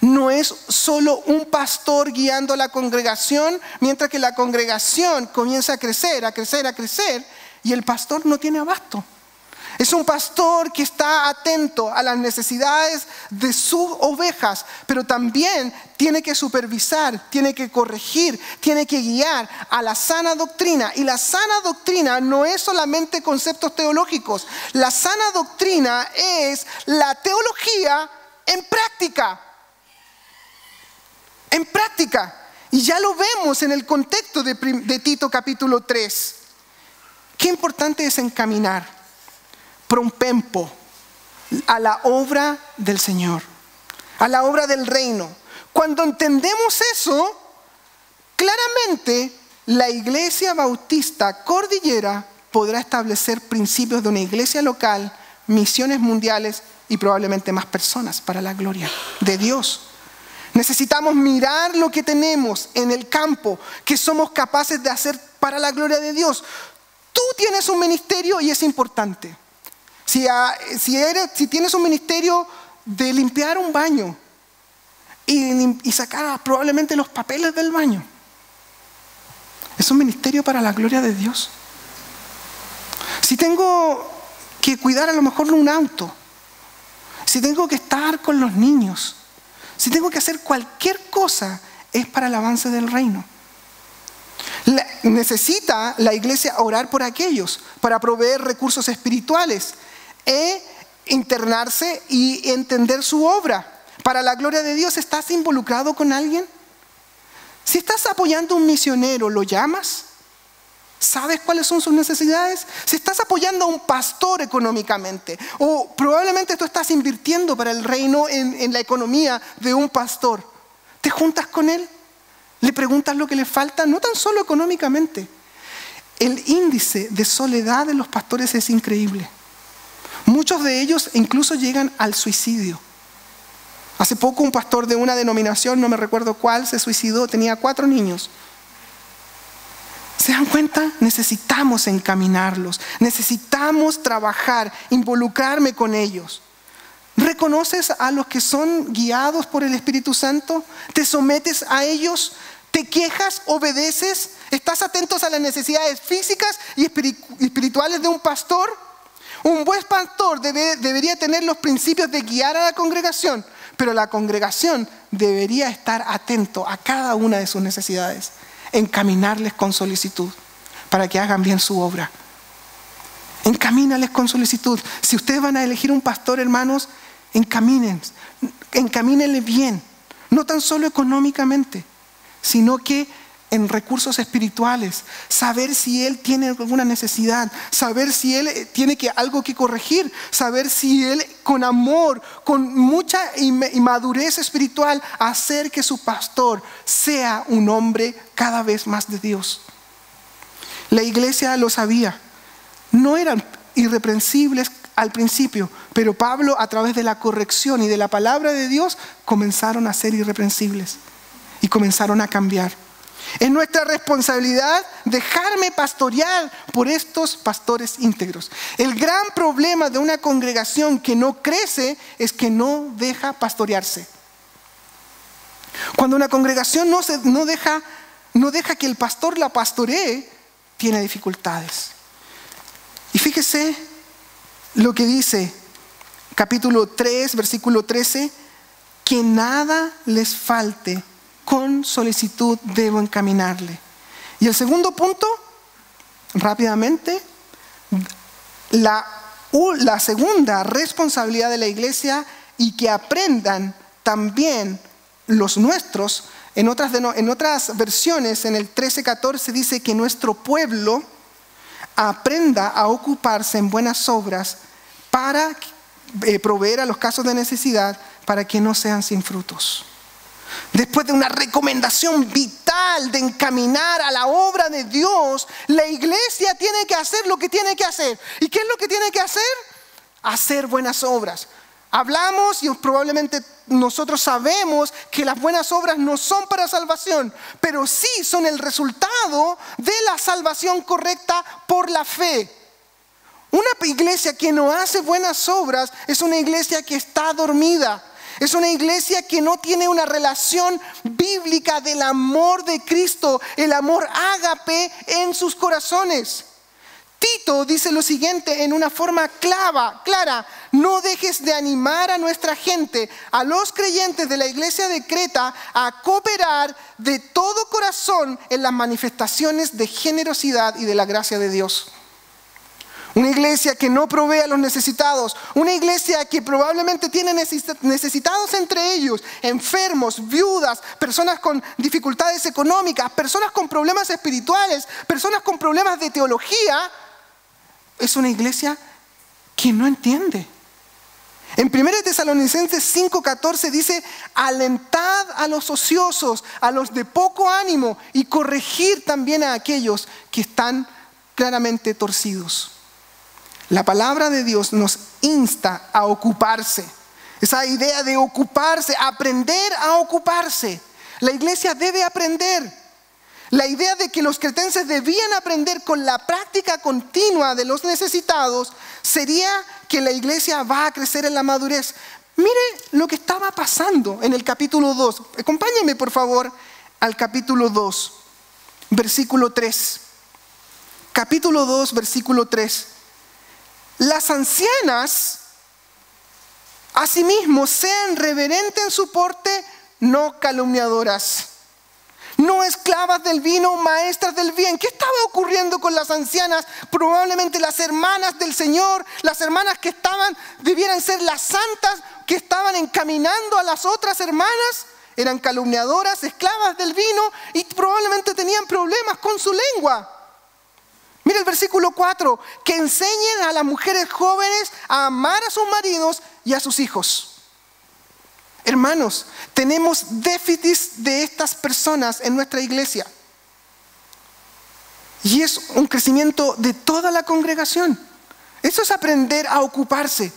No es solo un pastor guiando a la congregación, mientras que la congregación comienza a crecer, a crecer, a crecer, y el pastor no tiene abasto. Es un pastor que está atento a las necesidades de sus ovejas, pero también tiene que supervisar, tiene que corregir, tiene que guiar a la sana doctrina. Y la sana doctrina no es solamente conceptos teológicos. La sana doctrina es la teología en práctica. En práctica. Y ya lo vemos en el contexto de Tito capítulo 3. Qué importante es encaminar prompempo a la obra del Señor, a la obra del reino. Cuando entendemos eso, claramente la Iglesia Bautista Cordillera podrá establecer principios de una iglesia local, misiones mundiales y probablemente más personas para la gloria de Dios. Necesitamos mirar lo que tenemos en el campo, que somos capaces de hacer para la gloria de Dios. Tú tienes un ministerio y es importante. Si tienes un ministerio de limpiar un baño y sacar probablemente los papeles del baño, es un ministerio para la gloria de Dios. Si tengo que cuidar a lo mejor un auto, si tengo que estar con los niños, si tengo que hacer cualquier cosa, es para el avance del reino. Necesita la iglesia orar por aquellos, para proveer recursos espirituales, internarse y entender su obra para la gloria de Dios. ¿Estás involucrado con alguien? Si estás apoyando a un misionero, ¿lo llamas? ¿Sabes cuáles son sus necesidades? Si estás apoyando a un pastor económicamente, o probablemente tú estás invirtiendo para el reino en la economía de un pastor, ¿te juntas con él? ¿Le preguntas lo que le falta? No tan solo económicamente. El índice de soledad de los pastores es increíble. Muchos de ellos incluso llegan al suicidio. Hace poco un pastor de una denominación, no me recuerdo cuál, se suicidó, tenía 4 niños. ¿Se dan cuenta? Necesitamos encaminarlos, necesitamos trabajar, involucrarme con ellos. ¿Reconoces a los que son guiados por el Espíritu Santo? ¿Te sometes a ellos? ¿Te quejas? ¿Obedeces? ¿Estás atentos a las necesidades físicas y espirituales de un pastor? Un buen pastor debería tener los principios de guiar a la congregación, pero la congregación debería estar atento a cada una de sus necesidades, encaminarles con solicitud para que hagan bien su obra. Encamínales con solicitud. Si ustedes van a elegir un pastor, hermanos, encamínenle bien. No tan solo económicamente, sino que en recursos espirituales. Saber si él tiene alguna necesidad. Saber si él tiene algo que corregir. Saber si él con amor, con mucha madurez espiritual, hacer que su pastor sea un hombre cada vez más de Dios. La iglesia lo sabía. No eran irreprensibles al principio, pero Pablo, a través de la corrección y de la palabra de Dios, comenzaron a ser irreprensibles y comenzaron a cambiar. Es nuestra responsabilidad dejarme pastorear por estos pastores íntegros. El gran problema de una congregación que no crece es que no deja pastorearse. Cuando una congregación no deja que el pastor la pastoree, tiene dificultades. Y fíjese lo que dice capítulo 3, versículo 13, que nada les falte, con solicitud debo encaminarle. Y el segundo punto, rápidamente, la segunda responsabilidad de la iglesia, y que aprendan también los nuestros. En otras versiones, en el 13:14 dice que nuestro pueblo aprenda a ocuparse en buenas obras para proveer a los casos de necesidad, para que no sean sin frutos. Después de una recomendación vital de encaminar a la obra de Dios, la iglesia tiene que hacer lo que tiene que hacer. ¿Y qué es lo que tiene que hacer? Hacer buenas obras. Hablamos y probablemente nosotros sabemos que las buenas obras no son para salvación, pero sí son el resultado de la salvación correcta por la fe. Una iglesia que no hace buenas obras es una iglesia que está dormida. Es una iglesia que no tiene una relación bíblica del amor de Cristo, el amor ágape en sus corazones. Tito dice lo siguiente en una forma clara: no dejes de animar a nuestra gente, a los creyentes de la iglesia de Creta, a cooperar de todo corazón en las manifestaciones de generosidad y de la gracia de Dios. Una iglesia que no provee a los necesitados, una iglesia que probablemente tiene necesitados entre ellos, enfermos, viudas, personas con dificultades económicas, personas con problemas espirituales, personas con problemas de teología, es una iglesia que no entiende. En 1 Tesalonicenses 5:14 dice: alentad a los ociosos, a los de poco ánimo, y corregir también a aquellos que están claramente torcidos. La palabra de Dios nos insta a ocuparse. Esa idea de ocuparse, aprender a ocuparse. La iglesia debe aprender. La idea de que los cretenses debían aprender con la práctica continua de los necesitados sería que la iglesia va a crecer en la madurez. Mire lo que estaba pasando en el capítulo 2. Acompáñenme por favor al capítulo 2, versículo 3. Capítulo 2, versículo 3. Las ancianas, asimismo, sean reverentes en su porte, no calumniadoras, no esclavas del vino, maestras del bien. ¿Qué estaba ocurriendo con las ancianas? Probablemente las hermanas del Señor, las hermanas que debieran ser las santas, que estaban encaminando a las otras hermanas, eran calumniadoras, esclavas del vino, y probablemente tenían problemas con su lengua. Mira el versículo 4, que enseñen a las mujeres jóvenes a amar a sus maridos y a sus hijos. Hermanos, tenemos déficits de estas personas en nuestra iglesia. Y es un crecimiento de toda la congregación. Eso es aprender a ocuparse.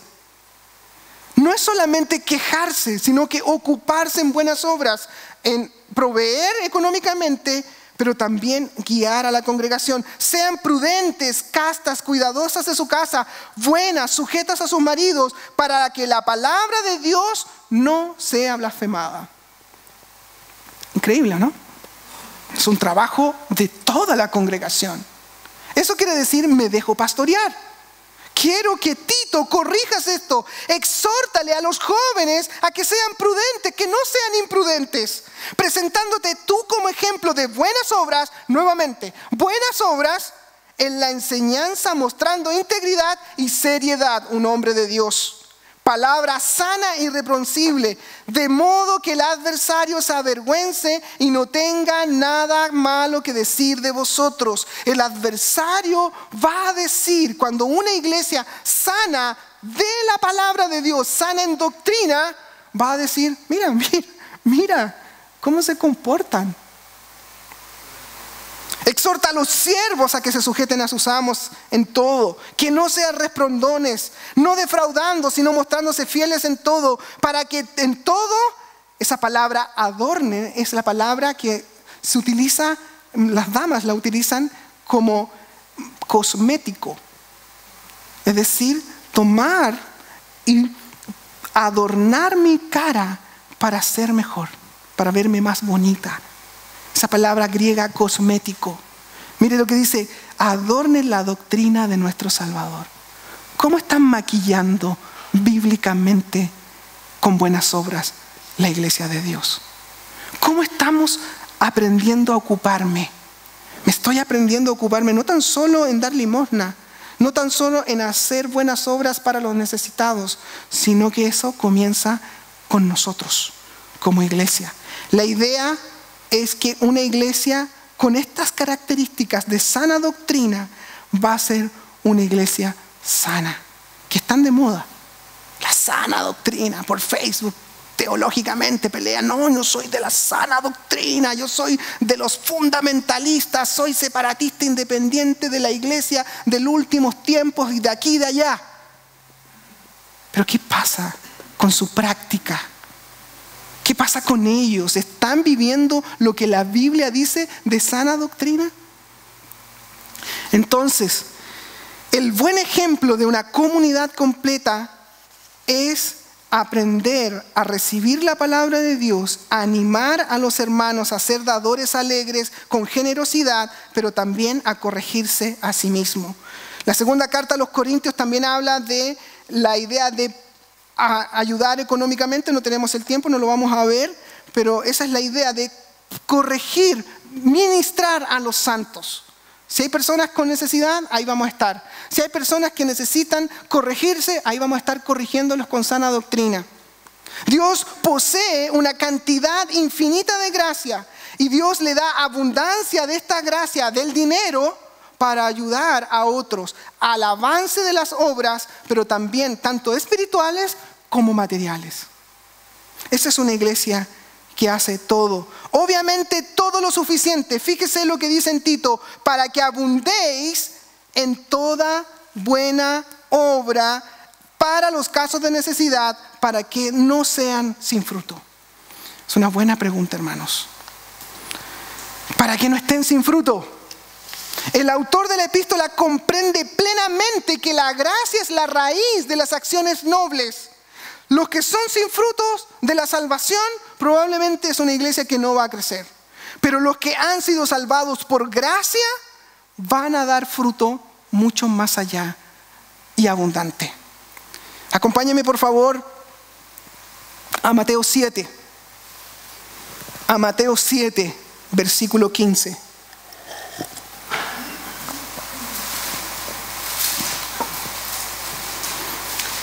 No es solamente quejarse, sino que ocuparse en buenas obras, en proveer económicamente, pero también guiar a la congregación. Sean prudentes, castas, cuidadosas de su casa, buenas, sujetas a sus maridos, para que la palabra de Dios no sea blasfemada. Increíble, ¿no? Es un trabajo de toda la congregación. Eso quiere decir, me dejo pastorear. Quiero que Tito corrijas esto. Exhórtale a los jóvenes a que sean prudentes, que no sean imprudentes, presentándote tú como ejemplo de buenas obras, nuevamente, buenas obras en la enseñanza, mostrando integridad y seriedad, un hombre de Dios. Palabra sana e irreprensible, de modo que el adversario se avergüence y no tenga nada malo que decir de vosotros. El adversario va a decir, cuando una iglesia sana de la palabra de Dios, sana en doctrina, va a decir, mira cómo se comportan. Exhorta a los siervos a que se sujeten a sus amos en todo, que no sean resprondones, no defraudando, sino mostrándose fieles en todo, para que en todo, esa palabra adorne, es la palabra que se utiliza, las damas la utilizan como cosmético. Es decir, tomar y adornar mi cara para ser mejor, para verme más bonita. Esa palabra griega cosmético. Mire lo que dice, adorne la doctrina de nuestro Salvador. ¿Cómo están maquillando bíblicamente con buenas obras la iglesia de Dios? ¿Cómo estamos aprendiendo a ocuparme? Me estoy aprendiendo a ocuparme no tan solo en dar limosna, no tan solo en hacer buenas obras para los necesitados, sino que eso comienza con nosotros como iglesia. La idea es que una iglesia con estas características de sana doctrina va a ser una iglesia sana, que están de moda. La sana doctrina por Facebook, teológicamente pelean. No, yo soy de la sana doctrina, yo soy de los fundamentalistas, soy separatista independiente de la iglesia de los últimos tiempos y de aquí y de allá. Pero ¿qué pasa con su práctica? ¿Qué pasa con ellos? ¿Están viviendo lo que la Biblia dice de sana doctrina? Entonces, el buen ejemplo de una comunidad completa es aprender a recibir la palabra de Dios, a animar a los hermanos a ser dadores alegres con generosidad, pero también a corregirse a sí mismo. La segunda carta a los Corintios también habla de la idea de ayudar económicamente. No tenemos el tiempo, no lo vamos a ver, pero esa es la idea de corregir, ministrar a los santos. Si hay personas con necesidad, ahí vamos a estar. Si hay personas que necesitan corregirse, ahí vamos a estar corrigiéndolos con sana doctrina. Dios posee una cantidad infinita de gracia y Dios le da abundancia de esta gracia, del dinero, para ayudar a otros al avance de las obras, pero también tanto espirituales como materiales. Esa es una iglesia que hace todo. Obviamente todo lo suficiente. Fíjese lo que dice en Tito, para que abundéis en toda buena obra para los casos de necesidad, para que no sean sin fruto. Es una buena pregunta, hermanos. ¿Para que no estén sin fruto? El autor de la epístola comprende plenamente que la gracia es la raíz de las acciones nobles. Los que son sin frutos de la salvación probablemente es una iglesia que no va a crecer. Pero los que han sido salvados por gracia van a dar fruto mucho más allá y abundante. Acompáñenme por favor a Mateo 7. A Mateo 7, versículo 15.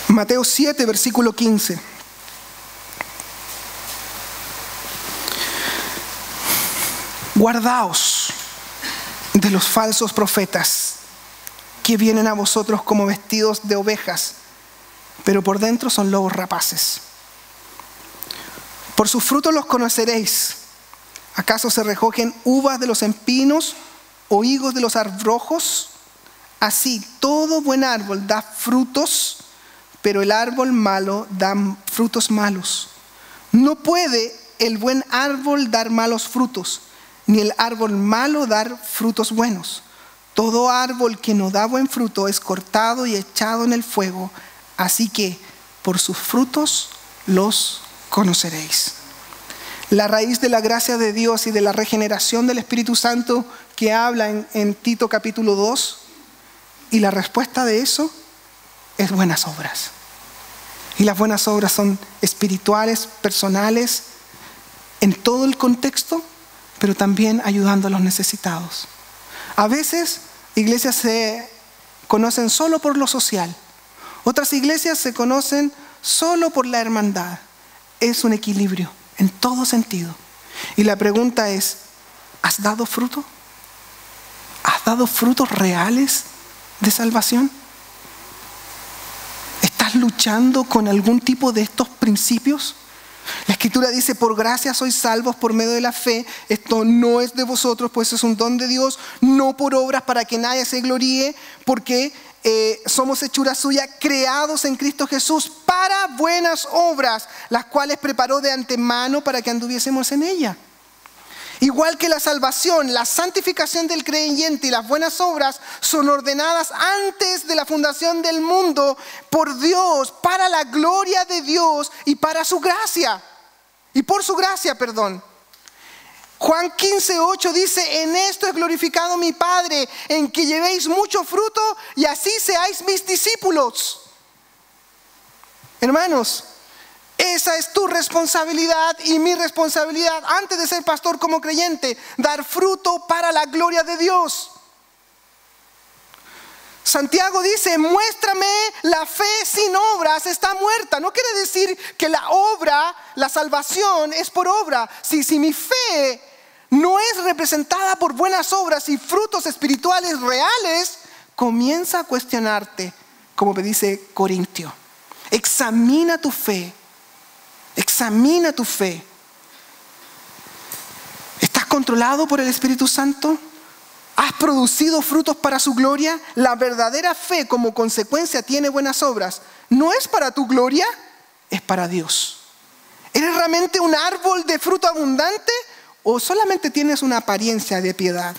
Mateo 7, versículo 15. Guardaos de los falsos profetas que vienen a vosotros como vestidos de ovejas, pero por dentro son lobos rapaces. Por sus frutos los conoceréis. ¿Acaso se recogen uvas de los espinos o higos de los abrojos? Así, todo buen árbol da frutos, pero el árbol malo da frutos malos. No puede el buen árbol dar malos frutos, ni el árbol malo dar frutos buenos. Todo árbol que no da buen fruto es cortado y echado en el fuego. Así que por sus frutos los conoceréis. La raíz de la gracia de Dios y de la regeneración del Espíritu Santo que habla en Tito capítulo 2, y la respuesta de eso es buenas obras. Y las buenas obras son espirituales, personales, en todo el contexto, pero también ayudando a los necesitados. A veces iglesias se conocen solo por lo social. Otras iglesias se conocen solo por la hermandad. Es un equilibrio en todo sentido. Y la pregunta es, ¿has dado fruto? ¿Has dado frutos reales de salvación? ¿Estás luchando con algún tipo de estos principios? La Escritura dice, por gracia sois salvos por medio de la fe. Esto no es de vosotros, pues es un don de Dios, no por obras para que nadie se gloríe, porque somos hechura suya, creados en Cristo Jesús para buenas obras, las cuales preparó de antemano para que anduviésemos en ella. Igual que la salvación, la santificación del creyente y las buenas obras son ordenadas antes de la fundación del mundo por Dios, para la gloria de Dios y para su gracia. Y por su gracia, perdón. Juan 15:8 dice, en esto es glorificado mi Padre, en que llevéis mucho fruto y así seáis mis discípulos. Hermanos, esa es tu responsabilidad y mi responsabilidad antes de ser pastor como creyente, dar fruto para la gloria de Dios. Santiago dice, muéstrame la fe sin obras, está muerta. No quiere decir que la obra, la salvación es por obra. Si mi fe no es representada por buenas obras y frutos espirituales reales, comienza a cuestionarte, como me dice Corintio. Examina tu fe. Examina tu fe. ¿Estás controlado por el Espíritu Santo? ¿Has producido frutos para su gloria? La verdadera fe como consecuencia tiene buenas obras. No es para tu gloria, es para Dios. ¿Eres realmente un árbol de fruto abundante o solamente tienes una apariencia de piedad?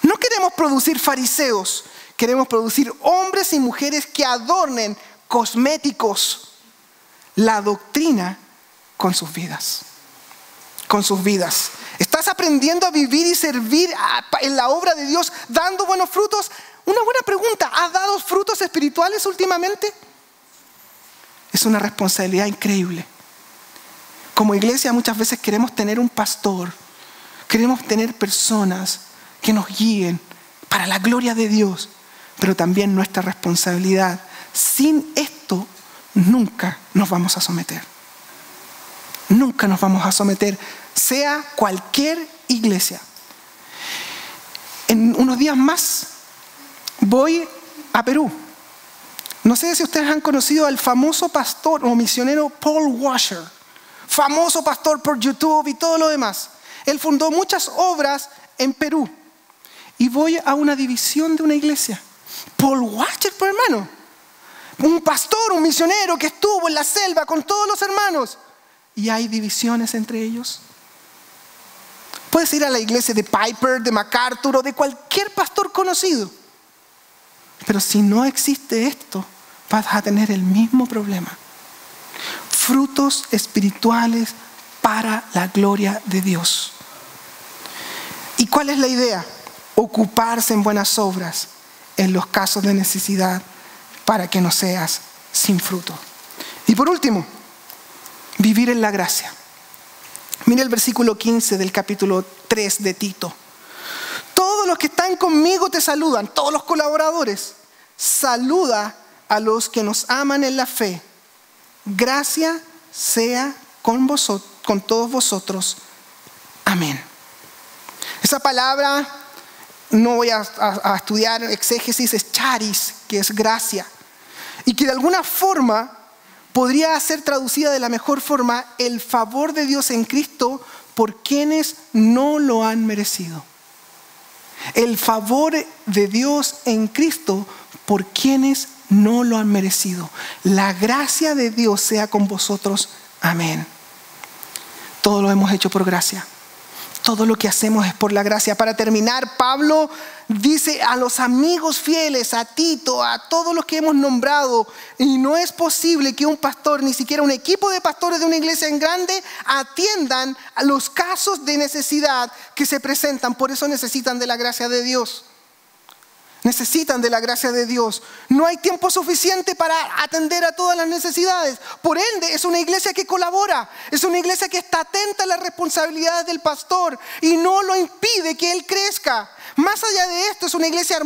No queremos producir fariseos, queremos producir hombres y mujeres que adornen cosméticos la doctrina con sus vidas. Con sus vidas. ¿Estás aprendiendo a vivir y servir en la obra de Dios dando buenos frutos? Una buena pregunta. ¿Has dado frutos espirituales últimamente? Es una responsabilidad increíble. Como iglesia muchas veces queremos tener un pastor, queremos tener personas que nos guíen para la gloria de Dios, pero también nuestra responsabilidad. Sin esto nunca nos vamos a someter. Nunca nos vamos a someter, sea cualquier iglesia. En unos días más voy a Perú. No sé si ustedes han conocido al famoso pastor o misionero Paul Washer. Famoso pastor por YouTube y todo lo demás. Él fundó muchas obras en Perú. Y voy a una división de una iglesia. Paul Washer, por hermano. Un pastor, un misionero que estuvo en la selva con todos los hermanos. Y hay divisiones entre ellos. Puedes ir a la iglesia de Piper, de MacArthur o de cualquier pastor conocido. Pero si no existe esto, vas a tener el mismo problema. Frutos espirituales para la gloria de Dios. ¿Y cuál es la idea? Ocuparse en buenas obras en los casos de necesidad para que no seas sin fruto. Y por último, vivir en la gracia. Mire el versículo 15 del capítulo 3 de Tito. Todos los que están conmigo te saludan, todos los colaboradores. Saluda a los que nos aman en la fe. Gracia sea con vosotros, con todos vosotros. Amén. Esa palabra, no voy a estudiar exégesis, es charis, que es gracia. Y que de alguna forma podría ser traducida de la mejor forma, el favor de Dios en Cristo por quienes no lo han merecido. El favor de Dios en Cristo por quienes no lo han merecido. La gracia de Dios sea con vosotros. Amén. Todo lo hemos hecho por gracia. Todo lo que hacemos es por la gracia. Para terminar, Pablo dice a los amigos fieles, a Tito, a todos los que hemos nombrado, y no es posible que un pastor, ni siquiera un equipo de pastores de una iglesia en grande, atiendan a los casos de necesidad que se presentan. Por eso necesitan de la gracia de Dios. Necesitan de la gracia de Dios. No hay tiempo suficiente para atender a todas las necesidades. Por ende, es una iglesia que colabora. Es una iglesia que está atenta a las responsabilidades del pastor y no lo impide que él crezca. Más allá de esto, es una iglesia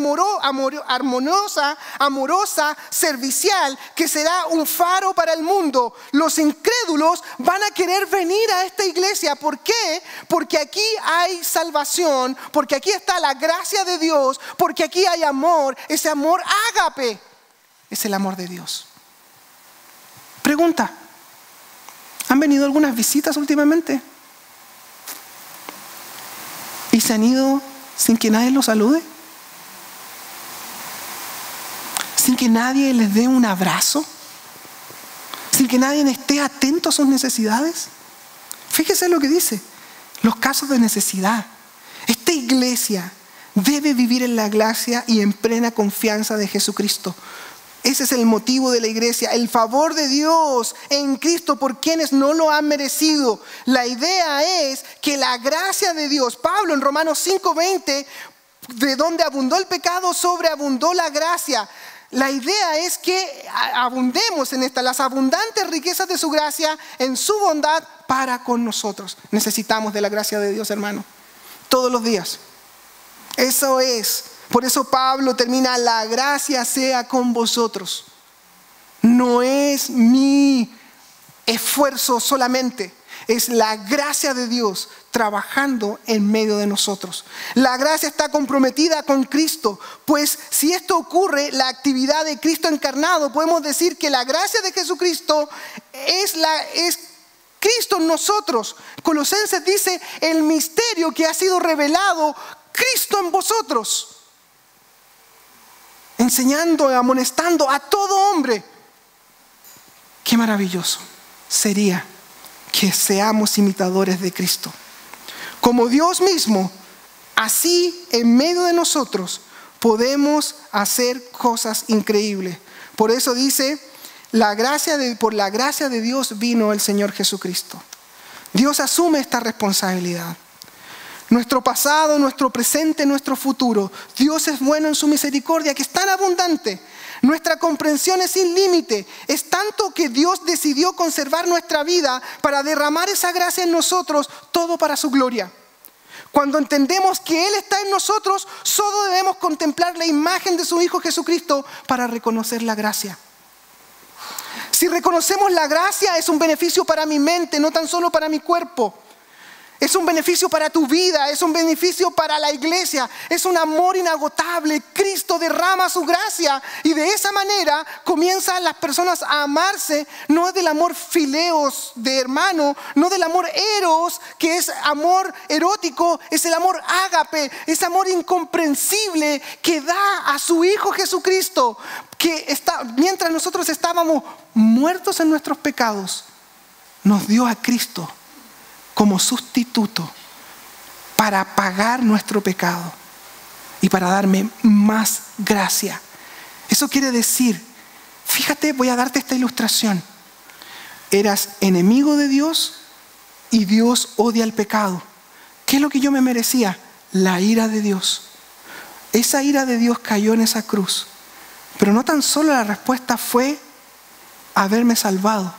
armoniosa, amorosa, servicial, que será un faro para el mundo. Los incrédulos van a querer venir a esta iglesia. ¿Por qué? Porque aquí hay salvación, porque aquí está la gracia de Dios, porque aquí hay amor. Ese amor ágape es el amor de Dios. Pregunta: ¿han venido algunas visitas últimamente? ¿Y se han ido sin que nadie los salude? ¿Sin que nadie les dé un abrazo? ¿Sin que nadie esté atento a sus necesidades? Fíjese lo que dice: los casos de necesidad. Esta iglesia debe vivir en la gracia y en plena confianza de Jesucristo. Ese es el motivo de la iglesia, el favor de Dios en Cristo por quienes no lo han merecido. La idea es que la gracia de Dios, Pablo en Romanos 5:20, de donde abundó el pecado, sobreabundó la gracia. La idea es que abundemos en las abundantes riquezas de su gracia, en su bondad para con nosotros. Necesitamos de la gracia de Dios, hermano, todos los días. Eso es. Por eso Pablo termina: la gracia sea con vosotros. No es mi esfuerzo solamente, es la gracia de Dios trabajando en medio de nosotros. La gracia está comprometida con Cristo, pues si esto ocurre, la actividad de Cristo encarnado, podemos decir que la gracia de Jesucristo es Cristo en nosotros. Colosenses dice: el misterio que ha sido revelado, Cristo en vosotros. Enseñando y amonestando a todo hombre. Qué maravilloso sería que seamos imitadores de Cristo. Como Dios mismo, así en medio de nosotros podemos hacer cosas increíbles. Por eso dice: por la gracia de Dios vino el Señor Jesucristo. Dios asume esta responsabilidad. Nuestro pasado, nuestro presente, nuestro futuro. Dios es bueno en su misericordia, que es tan abundante. Nuestra comprensión es sin límite. Es tanto que Dios decidió conservar nuestra vida para derramar esa gracia en nosotros, todo para su gloria. Cuando entendemos que Él está en nosotros, solo debemos contemplar la imagen de su Hijo Jesucristo para reconocer la gracia. Si reconocemos la gracia, es un beneficio para mi mente, no tan solo para mi cuerpo. Es un beneficio para tu vida, es un beneficio para la iglesia, es un amor inagotable. Cristo derrama su gracia y de esa manera comienzan las personas a amarse, no del amor fileos de hermano, no del amor eros, que es amor erótico, es el amor ágape, es amor incomprensible que da a su Hijo Jesucristo, mientras nosotros estábamos muertos en nuestros pecados, nos dio a Cristo como sustituto para pagar nuestro pecado y para darme más gracia. Eso quiere decir, fíjate, voy a darte esta ilustración. Eras enemigo de Dios y Dios odia el pecado. ¿Qué es lo que yo me merecía? La ira de Dios. Esa ira de Dios cayó en esa cruz. Pero no tan solo la respuesta fue haberme salvado,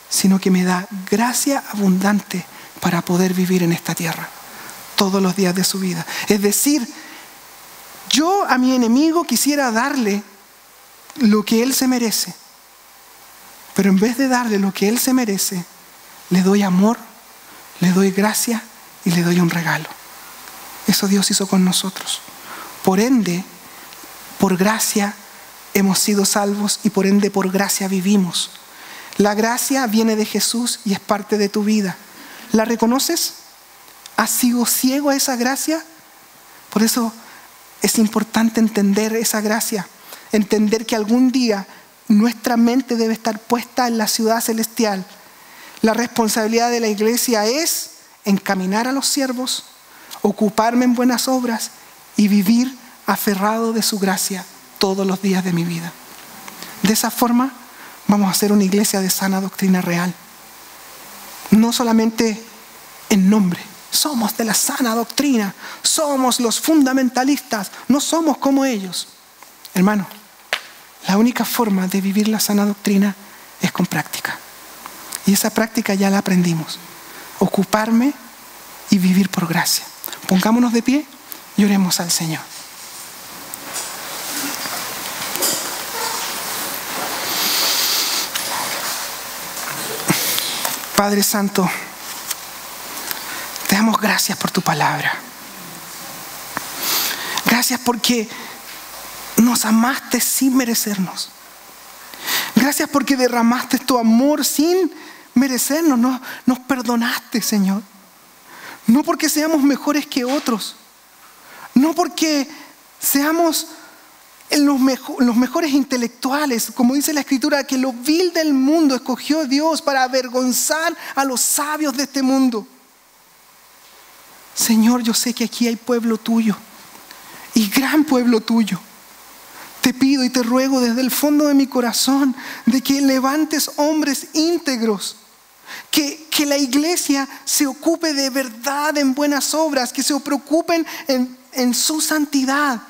sino que me da gracia abundante para poder vivir en esta tierra todos los días de su vida. Es decir, yo a mi enemigo quisiera darle lo que él se merece, pero en vez de darle lo que él se merece, le doy amor, le doy gracia y le doy un regalo. Eso Dios hizo con nosotros. Por ende, por gracia hemos sido salvos y por ende por gracia vivimos. La gracia viene de Jesús y es parte de tu vida. ¿La reconoces? ¿Has sido ciego a esa gracia? Por eso es importante entender esa gracia. Entender que algún día nuestra mente debe estar puesta en la ciudad celestial. La responsabilidad de la iglesia es encaminar a los siervos, ocuparme en buenas obras y vivir aferrado de su gracia todos los días de mi vida. De esa forma vamos a ser una iglesia de sana doctrina real. No solamente en nombre, somos de la sana doctrina, somos los fundamentalistas, no somos como ellos. Hermano, la única forma de vivir la sana doctrina es con práctica. Y esa práctica ya la aprendimos. Ocuparme y vivir por gracia. Pongámonos de pie. Y oremos al Señor. Padre Santo, te damos gracias por tu palabra. Gracias porque nos amaste sin merecernos. Gracias porque derramaste tu amor sin merecernos. Nos perdonaste, Señor. No porque seamos mejores que otros. No porque seamos los mejores intelectuales. Como dice la Escritura, que lo vil del mundo escogió Dios para avergonzar a los sabios de este mundo. Señor, yo sé que aquí hay pueblo tuyo. Y gran pueblo tuyo. Te pido y te ruego desde el fondo de mi corazón de que levantes hombres íntegros, que la iglesia se ocupe de verdad en buenas obras, que se preocupen en su santidad.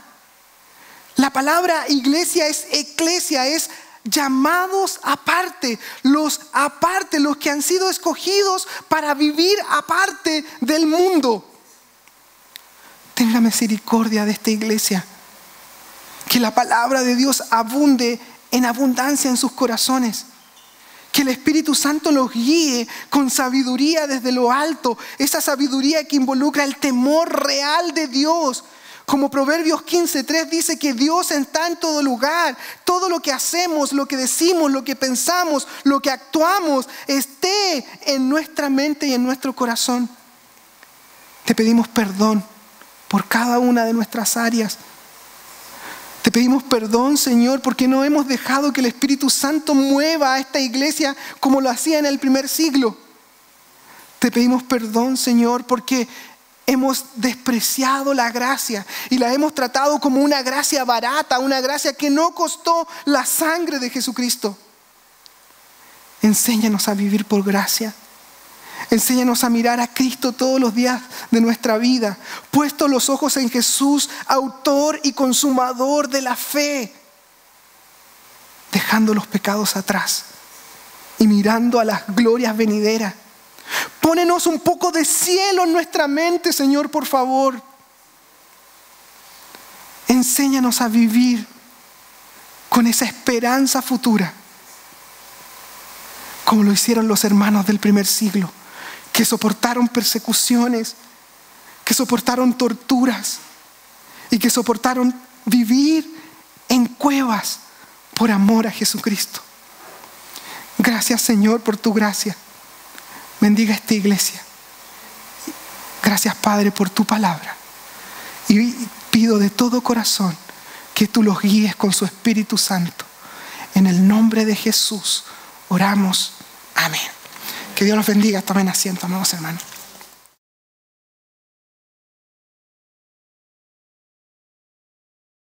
La palabra iglesia es eclesia, es llamados aparte, los que han sido escogidos para vivir aparte del mundo. Tenga misericordia de esta iglesia. Que la palabra de Dios abunde en abundancia en sus corazones. Que el Espíritu Santo los guíe con sabiduría desde lo alto. Esa sabiduría que involucra el temor real de Dios. Como Proverbios 15:3 dice que Dios está en todo lugar. Todo lo que hacemos, lo que decimos, lo que pensamos, lo que actuamos, esté en nuestra mente y en nuestro corazón. Te pedimos perdón por cada una de nuestras áreas. Te pedimos perdón, Señor, porque no hemos dejado que el Espíritu Santo mueva a esta iglesia como lo hacía en el primer siglo. Te pedimos perdón, Señor, porque hemos despreciado la gracia y la hemos tratado como una gracia barata, una gracia que no costó la sangre de Jesucristo. Enséñanos a vivir por gracia. Enséñanos a mirar a Cristo todos los días de nuestra vida, puestos los ojos en Jesús, autor y consumador de la fe, dejando los pecados atrás y mirando a las glorias venideras. Pónenos un poco de cielo en nuestra mente, Señor, por favor. Enséñanos a vivir con esa esperanza futura, como lo hicieron los hermanos del primer siglo, que soportaron persecuciones, que soportaron torturas y que soportaron vivir en cuevas por amor a Jesucristo. Gracias, Señor, por tu gracia. Bendiga esta iglesia. Gracias, Padre, por tu palabra. Y pido de todo corazón que tú los guíes con su Espíritu Santo. En el nombre de Jesús oramos. Amén. Que Dios los bendiga. Tomen asiento, amados hermanos.